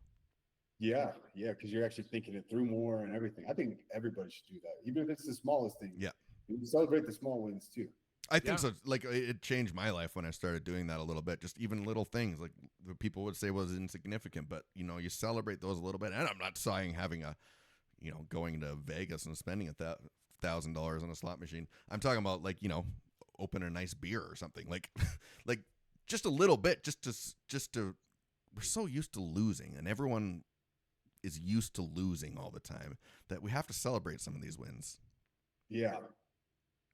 Yeah, because you're actually thinking it through more and everything. I think everybody should do that, even if it's the smallest thing. Yeah, you celebrate the small wins too. I think so. Like, it changed my life when I started doing that a little bit. Just even little things like people would say was insignificant, but you celebrate those a little bit. And I'm not saying having going to Vegas and spending $1,000 on a slot machine. I'm talking about like, open a nice beer or something, like like just a little bit, just to we're so used to losing, and everyone is used to losing all the time, that we have to celebrate some of these wins. Yeah.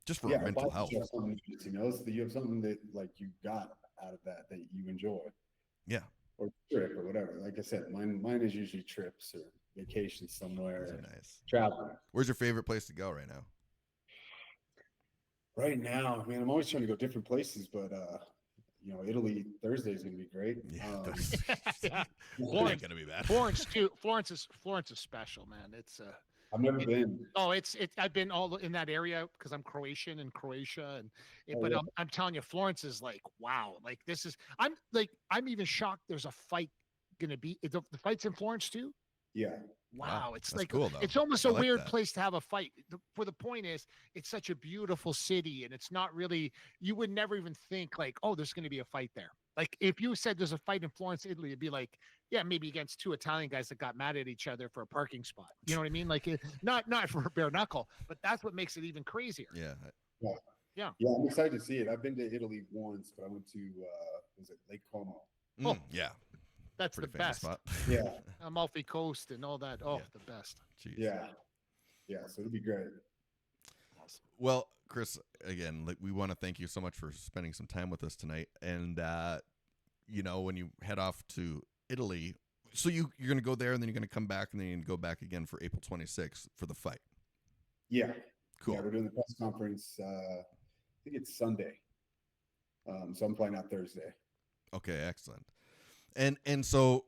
Just for mental health. So that you have something that like you got out of that you enjoy. Yeah. Or trip or whatever. Like I said, mine is usually trips or vacations somewhere. Nice. Traveling. Where's your favorite place to go right now? Right now, man, I'm always trying to go different places, but Italy Thursday is gonna be great. Yeah, Florence gonna be bad. Florence too. Florence is special, man. It's I've never been. Oh, it's I've been all in that area because I'm Croatian in Croatia, and Oh, but yeah. I'm telling you, Florence is like, wow, like this is I'm even shocked. There's a fight gonna be the fight's in Florence too. Yeah. Wow, it's that's like cool, though. it's almost I a like weird that. place to have a fight. For the point is, it's such a beautiful city, and it's not really. You would never even think like, oh, there's going to be a fight there. Like if you said there's a fight in Florence, Italy, it'd be like, yeah, maybe against two Italian guys that got mad at each other for a parking spot. You know what I mean? Like not for bare knuckle, but that's what makes it even crazier. Yeah. Yeah, I'm excited to see it. I've been to Italy once, but I went to was it Lake Como? Oh. Yeah. That's Pretty the famous best. spot. Yeah. Amalfi Coast and all that. Oh, Yeah. the best. Jeez. Yeah. Yeah, so it'll be great. Awesome. Well, Chris, again, like we want to thank you so much for spending some time with us tonight. And you know, when you head off to Italy, so you're going to go there, and then you're going to come back, and then you're going to go back again for April 26th for the fight. Yeah. Cool. Yeah, we're doing the press conference. I think it's Sunday. So I'm flying out Thursday. Okay, excellent. And so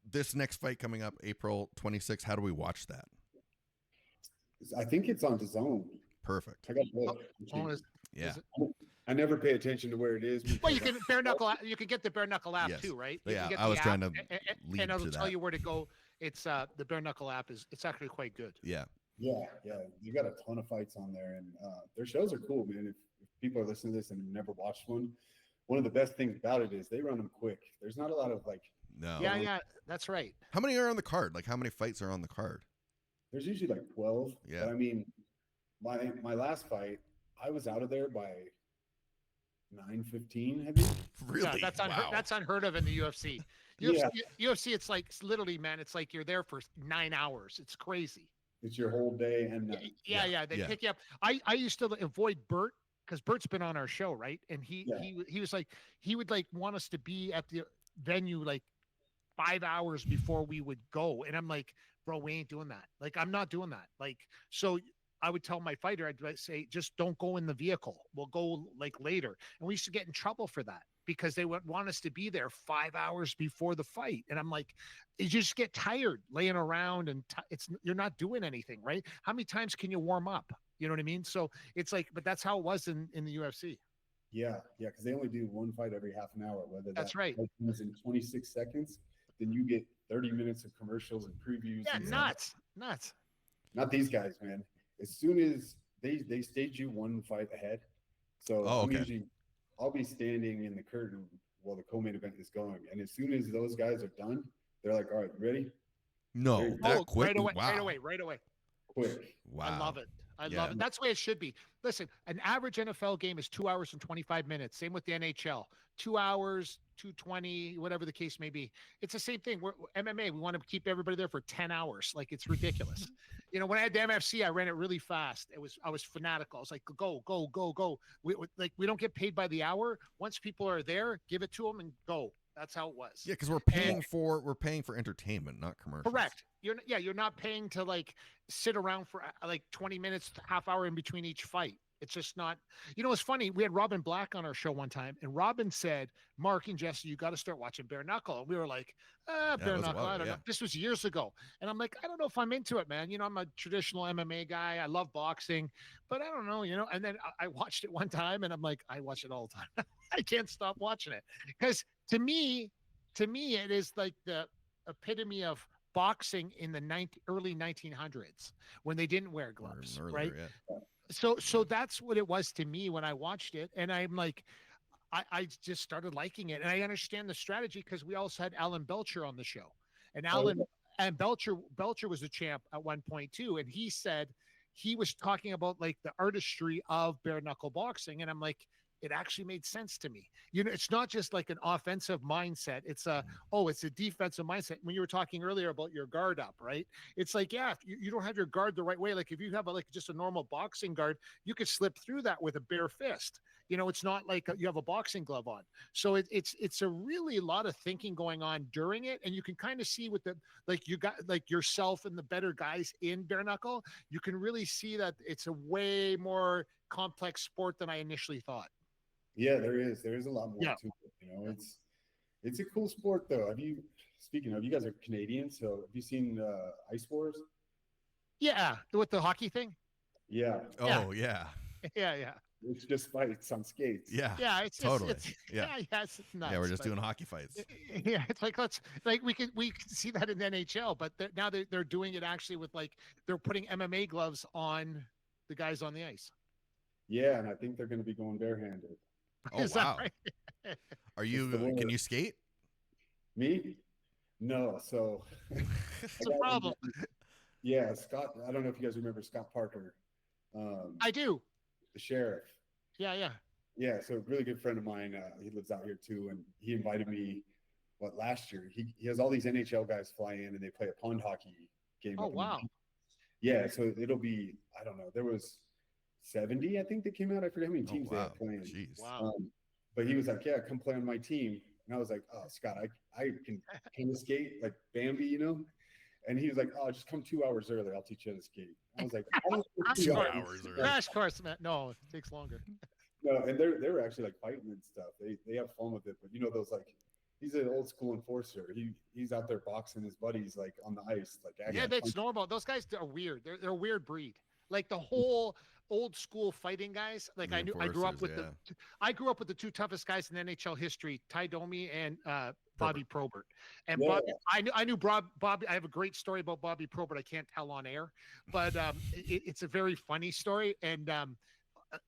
this next fight coming up April 26th, how do we watch that? I think it's on DAZN. Perfect. I got Yeah. I never pay attention to where it is. Well, you can bare knuckle. You can get the bare knuckle app Yes. too, right? You Yeah, can get I the was trying app, to and lead it'll to tell that. you where to go. It's the bare knuckle app it's actually quite good. Yeah. Yeah. You got a ton of fights on there, and their shows are cool, man. If people are listening to this and have never watched one of the best things about it is they run them quick. There's not a lot of like. No. Yeah, that's right. How many are on the card? Like how many fights are on the card? There's usually like 12. Yeah. But I mean, my last fight, I was out of there by 9:15. Have you? Really? Yeah, wow. that's unheard of in the UFC. UFC, it's like literally, man. It's like you're there for 9 hours. It's crazy. It's your whole day and night. Yeah. They pick you up. I used to avoid Bert because Bert's been on our show, right? And he was like, he would like want us to be at the venue like 5 hours before we would go, and I'm like, bro, we ain't doing that. Like, I'm not doing that. Like, so I would tell my fighter, I'd say, just don't go in the vehicle. We'll go like later. And we used to get in trouble for that because they would want us to be there 5 hours before the fight. And I'm like, you just get tired laying around and you're not doing anything, right? How many times can you warm up? You know what I mean? So it's like, but that's how it was in the UFC. Yeah, because they only do one fight every half an hour. Whether that's right, is in 26 seconds, then you get 30 minutes of commercials and previews. Yeah, and nuts. Not these guys, man. As soon as they stage you one fight ahead, so I'll be standing in the curtain while the co-main event is going, and as soon as those guys are done, they're like, "All right, ready?" No, that quick. Right away, wow. right away. Quick. Wow. I love it. I love it. That's the way it should be. Listen, an average NFL game is 2 hours and 25 minutes. Same with the NHL. 2 hours, 220, whatever the case may be. It's the same thing. We're MMA. We want to keep everybody there for 10 hours. Like, it's ridiculous. You know, when I had the MFC, I ran it really fast. I was fanatical. I was like, go. We don't get paid by the hour. Once people are there, give it to them and go. That's how it was. Yeah, because we're paying for entertainment, not commercials. Correct. You're not paying to like sit around for like 20 minutes, half hour in between each fight. It's just not. You know, it's funny. We had Robin Black on our show one time, and Robin said, "Mark and Jesse, you got to start watching bare knuckle." And we were like, bare knuckle. I don't know. This was years ago, and I'm like, I don't know if I'm into it, man. You know, I'm a traditional MMA guy. I love boxing, but I don't know. You know. And then I watched it one time, and I'm like, I watch it all the time. I can't stop watching it because to me, it is like the epitome of boxing in the early 1900s when they didn't wear gloves, earlier, right? Yeah. So that's what it was to me when I watched it, and I'm like, I just started liking it, and I understand the strategy because we also had Alan Belcher on the show, and Belcher was a champ at one point too, and he said he was talking about like the artistry of bare knuckle boxing, and I'm like, it actually made sense to me. You know, it's not just like an offensive mindset. It's it's a defensive mindset. When you were talking earlier about your guard up, right? It's like, yeah, if you don't have your guard the right way. Like if you have just a normal boxing guard, you could slip through that with a bare fist. You know, it's not like you have a boxing glove on. So it's a really lot of thinking going on during it. And you can kind of see with you got like yourself and the better guys in bare knuckle, you can really see that it's a way more complex sport than I initially thought. Yeah, there is a lot more to it. You know, it's a cool sport though. You guys are Canadian, so have you seen Ice Wars? Yeah, with the hockey thing. Yeah, Oh yeah, Yeah. it's just fights on skates. yeah, Yeah, it's totally. it's Yeah, it's nuts. yeah. We're just but- doing hockey fights. Yeah, it's like we can see that in the NHL, but now they're doing it actually with like they're putting MMA gloves on the guys on the ice. Yeah, and I think they're going to be going barehanded. Oh Is that wow. right? Are the you? word. Can you skate? Me? No. So It's a problem. Yeah, Scott. I don't know if you guys remember Scott Parker, I do. the sheriff. Yeah. Yeah, so a really good friend of mine. He lives out here too, and he invited me. What last year? He has all these NHL guys fly in, and they play a pond hockey game. Oh up in wow. Yeah, so it'll be. I don't know. There was 70, I think, that came out. I forget how many teams they wow. had playing. Jeez. Wow. But he was like, "Yeah, come play on my team." And I was like, "Oh, Scott, I can kind of skate like Bambi, you know." And he was like, "Oh, just come 2 hours early. I'll teach you how to skate." I was like, "I don't think 2 Sorry. hours." early. Crash course, man. No, it takes longer. No, and they're actually like fighting and stuff. They have fun with it. But you know those like, he's an old school enforcer. He's out there boxing his buddies like on the ice. Like Yeah, actually that's normal. Those guys are weird. They're a weird breed. Like the whole old school fighting guys. Like The I grew up with enforcers, I grew up with the two toughest guys in NHL history, Ty Domi and Bobby Probert. And Yeah. Bobby, I knew Bobby. I have a great story about Bobby Probert. I can't tell on air, but it's a very funny story. And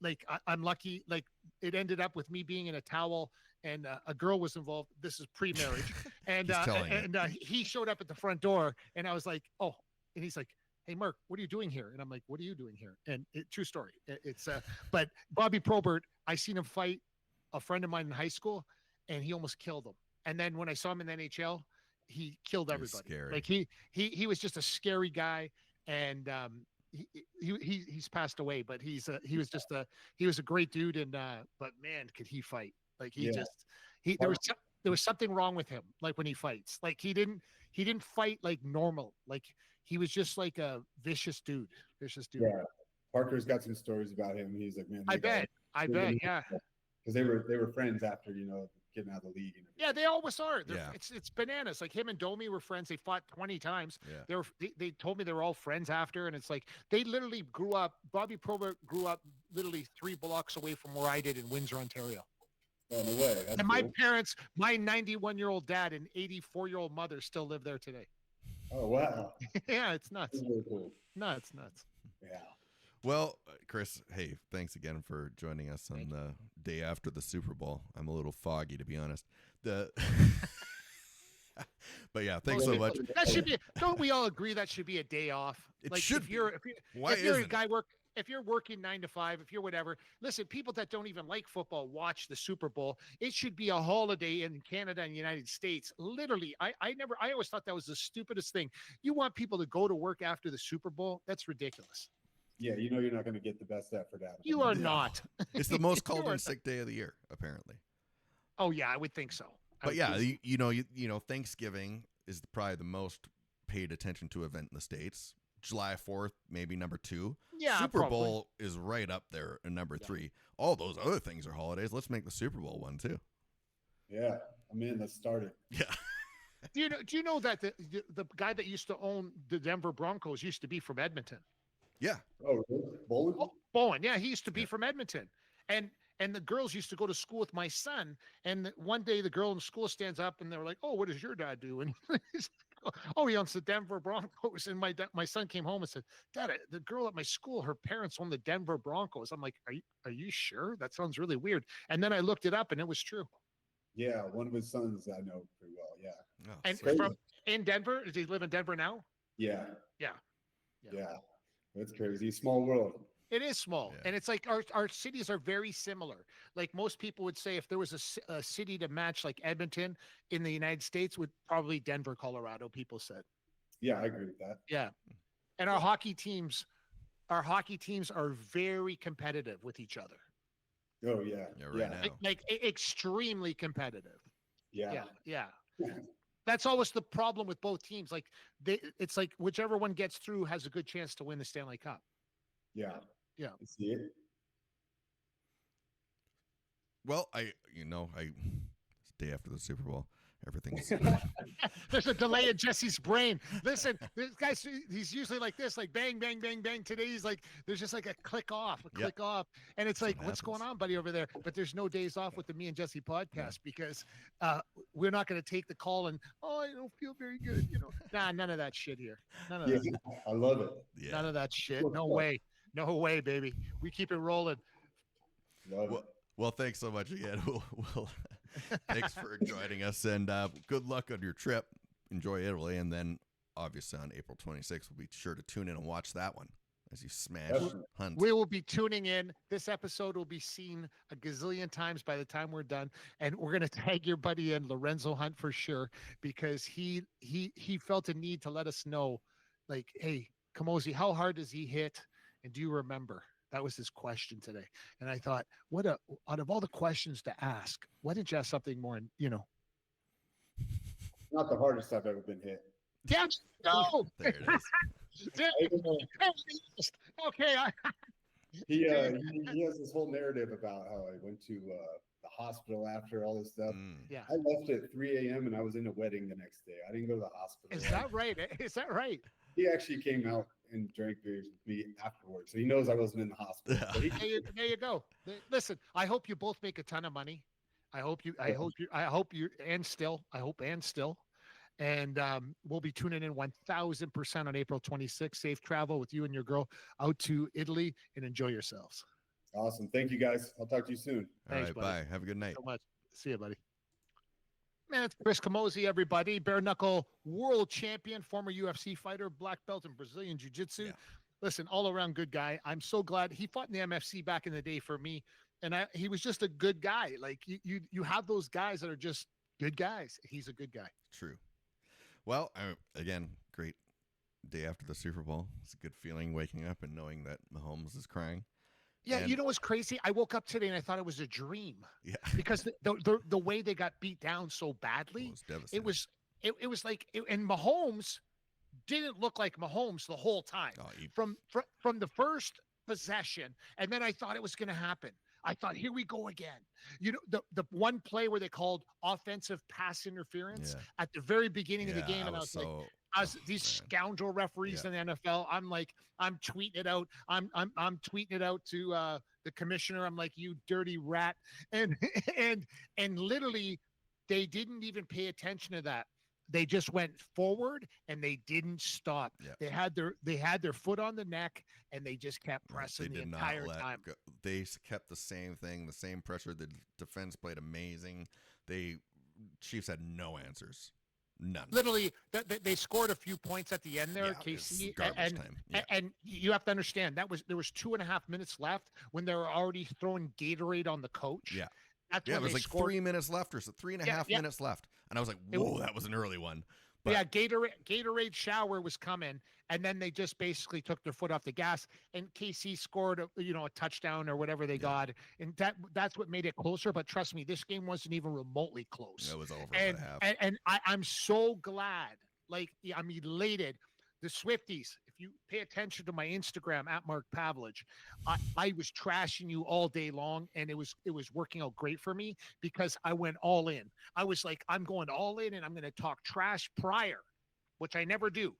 like I'm lucky. Like it ended up with me being in a towel, and a girl was involved. This is pre-marriage, and He's telling it. he showed up at the front door, and I was like, oh, and he's like, hey Mark, what are you doing here? And I'm like, what are you doing here? And true story. It's but Bobby Probert, I seen him fight a friend of mine in high school, and he almost killed him. And then when I saw him in the NHL, he killed He was everybody. scary. Like he was just a scary guy, and he's passed away, but he was a great dude, and but man, could he fight? Like there was something wrong with him. Like when he fights, like he didn't fight like normal. Like he was just like a vicious dude. Yeah, Parker's got some stories about him. He's like, man, I bet, yeah. because they were friends after getting out of the league. Yeah, they always are. Yeah. It's bananas. Like him and Domi were friends. They fought 20 times. Yeah. They told me they were all friends after, and it's like they literally grew up. Bobby Probert grew up literally 3 blocks away from where I did in Windsor, Ontario. Oh, no way. That's And my cool. parents, my 91-year-old dad and 84-year-old mother still live there today. Oh, wow. Yeah, it's nuts. That's really cool. Nuts. Yeah. Well, Chris, hey, thanks again for joining us on the day after the Super Bowl. I'm a little foggy, to be honest. But yeah, thanks so much. That should be. Don't we all agree that should be a day off? It like should if you're Why if you're a isn't guy if you're working 9 to 5, if you're whatever, listen, people that don't even like football watch the Super Bowl. It should be a holiday in Canada and the United States. Literally, I always thought that was the stupidest thing. You want people to go to work after the Super Bowl? That's ridiculous. Yeah, you're not going to get the best effort out of it. You are No. not. It's the most called You are in sick day of the year, apparently. Oh yeah, I would think so. But yeah, you know, Thanksgiving is probably the most paid attention to event in the States. July 4th, maybe number 2. Yeah, Super probably. Bowl is right up there in number 3. All those other things are holidays. Let's make the Super Bowl one too. Yeah, I'm in. Let's start it. Yeah. Do you know that the guy that used to own the Denver Broncos used to be from Edmonton? Yeah. Oh, really? Bowling? Oh, Bowen, yeah, he used to be from Edmonton, and the girls used to go to school with my son. And one day, the girl in school stands up, and they're like, "Oh, what does your dad do?" And he's like, "Oh, he owns the Denver Broncos." And my son came home and said, "Dad, the girl at my school, her parents own the Denver Broncos." I'm like, "Are you sure? That sounds really weird." And then I looked it up, and it was true. Yeah, one of his sons I know pretty well. Yeah. Oh, And sweet. in Denver, does he live in Denver now? Yeah. Yeah. Yeah. That's crazy. Small world. It is small. Yeah. And it's like our cities are very similar. Like most people would say, if there was a city to match like Edmonton in the United States, would probably Denver, Colorado, people said. Yeah, I agree with that. Yeah. And our hockey teams are very competitive with each other. Oh, yeah. Yeah, right now. Like extremely competitive. Yeah. Yeah. That's always the problem with both teams. Like it's like whichever one gets through has a good chance to win the Stanley Cup. Yeah. Yeah. I see it. Well, it's day after the Super Bowl. Everything's There's a delay in Jesse's brain. Listen, this guy's he's usually like this, like bang, bang, bang, bang. Today he's like, there's just like a click off, and it's like, what's going on, buddy, over there? But there's no days off with the Me and Jesse podcast because we're not going to take the call and I don't feel very good, Nah, none of that shit here. None of that. I love it. Yeah. None of that shit. No way. No way, baby. We keep it rolling. Love it. Well, thanks so much again. We'll thanks for joining us, and good luck on your trip. Enjoy Italy, and then obviously on April 26th, we'll be sure to tune in and watch that one as you smash Hunt. We will be tuning in. This episode will be seen a gazillion times by the time we're done, and we're going to tag your buddy in, Lorenzo Hunt, for sure, because he felt a need to let us know, like, hey, Camozzi, how hard does he hit, and do you remember? That was his question today. And I thought, out of all the questions to ask, why didn't you ask something more, Not the hardest I've ever been hit. Yeah, no. There it is. Okay. He has this whole narrative about how I went to the hospital after all this stuff. Yeah. I left at 3 a.m. and I was in a wedding the next day. I didn't go to the hospital. Is that right? Is that right? He actually came out and drank beers with me afterwards, so he knows I wasn't in the hospital. But There you go. Listen, I hope you both make a ton of money. I hope you, and still, and we'll be tuning in 1000% on April 26th. Safe travel with you and your girl out to Italy, and enjoy yourselves. Awesome. Thank you, guys. I'll talk to you soon. All Thanks, right, buddy. bye. Have a good night. So much. See you, buddy. Man, it's Chris Camozzi, everybody. Bare-knuckle world champion, former UFC fighter, black belt in Brazilian jiu-jitsu. Yeah. Listen, all-around good guy. I'm so glad he fought in the MFC back in the day for me, and he was just a good guy. Like you have those guys that are just good guys. He's a good guy. True. Well, again, great day after the Super Bowl. It's a good feeling waking up and knowing that Mahomes is crying. Yeah, And- you know what's crazy? I woke up today and I thought it was a dream. Yeah. Because the way they got beat down so badly, devastating. it was like, and Mahomes didn't look like Mahomes the whole time. Oh, From the first possession, and then I thought it was going to happen. I thought, here we go again. The one play where they called offensive pass interference at the very beginning of the game, and I was like, these scoundrel referees in the NFL. I'm like, I'm tweeting it out. I'm tweeting it out to the commissioner. I'm like, you dirty rat. And literally, they didn't even pay attention to that. They just went forward and they didn't stop. Yep. They had their foot on the neck and they just kept pressing the entire time. They kept the same thing, the same pressure. The defense played amazing. Chiefs had no answers. None. Literally, they scored a few points at the end there, KC, and you have to understand there was 2.5 minutes left when they were already throwing Gatorade on the coach. Yeah. It was like 3 minutes left or so, 3.5 minutes left. And I was like, whoa, that was an early one. But yeah, Gatorade shower was coming, and then they just basically took their foot off the gas, and KC scored a touchdown or whatever they got, and that's what made it closer. But trust me, this game wasn't even remotely close. It was over and, at half. And I'm so glad. Like, I'm elated. The Swifties, if you pay attention to my Instagram at Mark Pavlich, I was trashing you all day long, and it was working out great for me because I went all in. I was like, I'm going all in, and I'm going to talk trash prior, which I never do.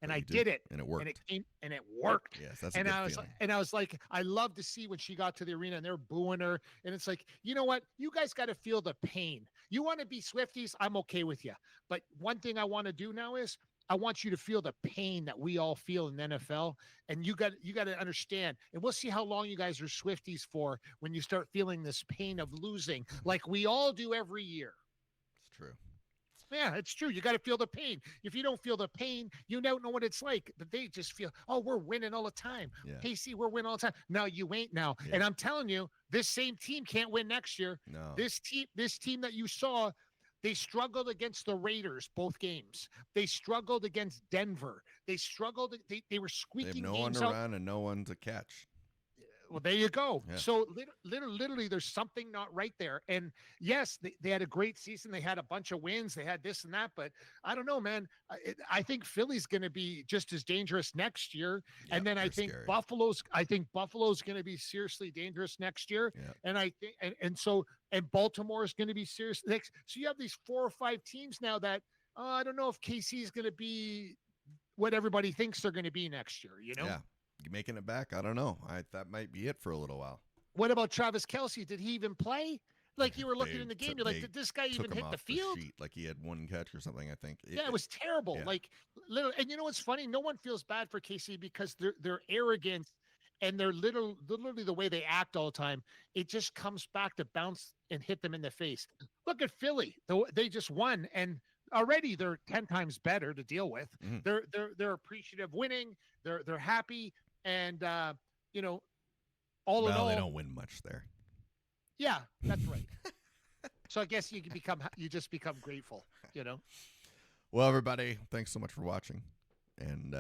And I did it, and it worked. And it worked. Yes, that's and a good I was feeling. and I was like, I love to see when she got to the arena and they're booing her, and it's like, you know what? You guys got to feel the pain. You want to be Swifties? I'm okay with you. But one thing I want to do now is I want you to feel the pain that we all feel in the NFL, and you got to understand. And we'll see how long you guys are Swifties for when you start feeling this pain of losing, like we all do every year. It's true. Yeah, it's true. You got to feel the pain. If you don't feel the pain, you don't know what it's like. But they just feel, oh, we're winning all the time. Yeah. KC, we're winning all the time. No, you ain't now. Yeah. And I'm telling you, this same team can't win next year. No. This team that you saw, they struggled against the Raiders both games. They struggled against Denver. They struggled. They were They squeaking have no one games to out. run and no one to catch. Well, there you go. Yeah. So literally, there's something not right there. And yes, they had a great season. They had a bunch of wins. They had this and that. But I don't know, man. I think Philly's going to be just as dangerous next year. And then I think scary. Buffalo's going to be seriously dangerous next year. Yep. And I think, and Baltimore is going to be serious next. So you have these 4 or 5 teams now that I don't know if KC is going to be what everybody thinks they're going to be next year. You know? Yeah. You making it back? I don't know. That might be it for a little while. What about Travis Kelce? Did he even play? Like you were looking in the game, you're like, did this guy even hit the field? Sheet, like he had 1 catch or something, I think. It was terrible. Yeah. Like little, and you know what's funny? No one feels bad for KC because their arrogance and their literally the way they act all the time. It just comes back to bounce and hit them in the face. Look at Philly. They just won, and already they're 10 times better to deal with. Mm-hmm. They're appreciative winning. They're happy, and you know, all in all, they don't win much there. Yeah, that's right. So I guess you just become grateful, you know. Well, everybody, thanks so much for watching, and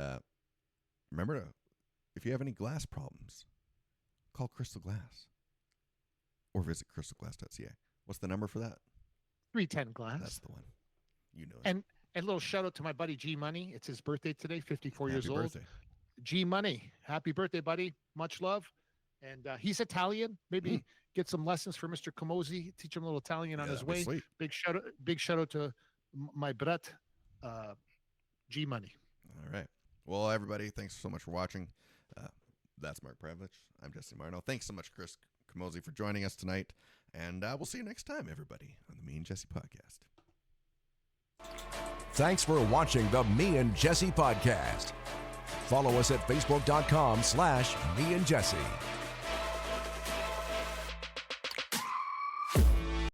remember, if you have any glass problems, call Crystal Glass or visit crystalglass.ca. What's the number for that? 310 Glass. That's the one. You know it. And a little shout out to my buddy G Money. It's his birthday today, 54 years old. Birthday. G Money, happy birthday, buddy. Much love. And he's Italian. Maybe get some lessons for Mr. Camozzi. Teach him a little Italian on his way. Sweet. Big shout out to my brat, G Money. All right. Well, everybody, thanks so much for watching. That's Mark Pravlich. I'm Jesse Marno. Thanks so much, Chris Camozzi, for joining us tonight. And we'll see you next time, everybody, on the Me and Jesse podcast. Thanks for watching the Me and Jesse podcast. Follow us at facebook.com/Me and Jesse.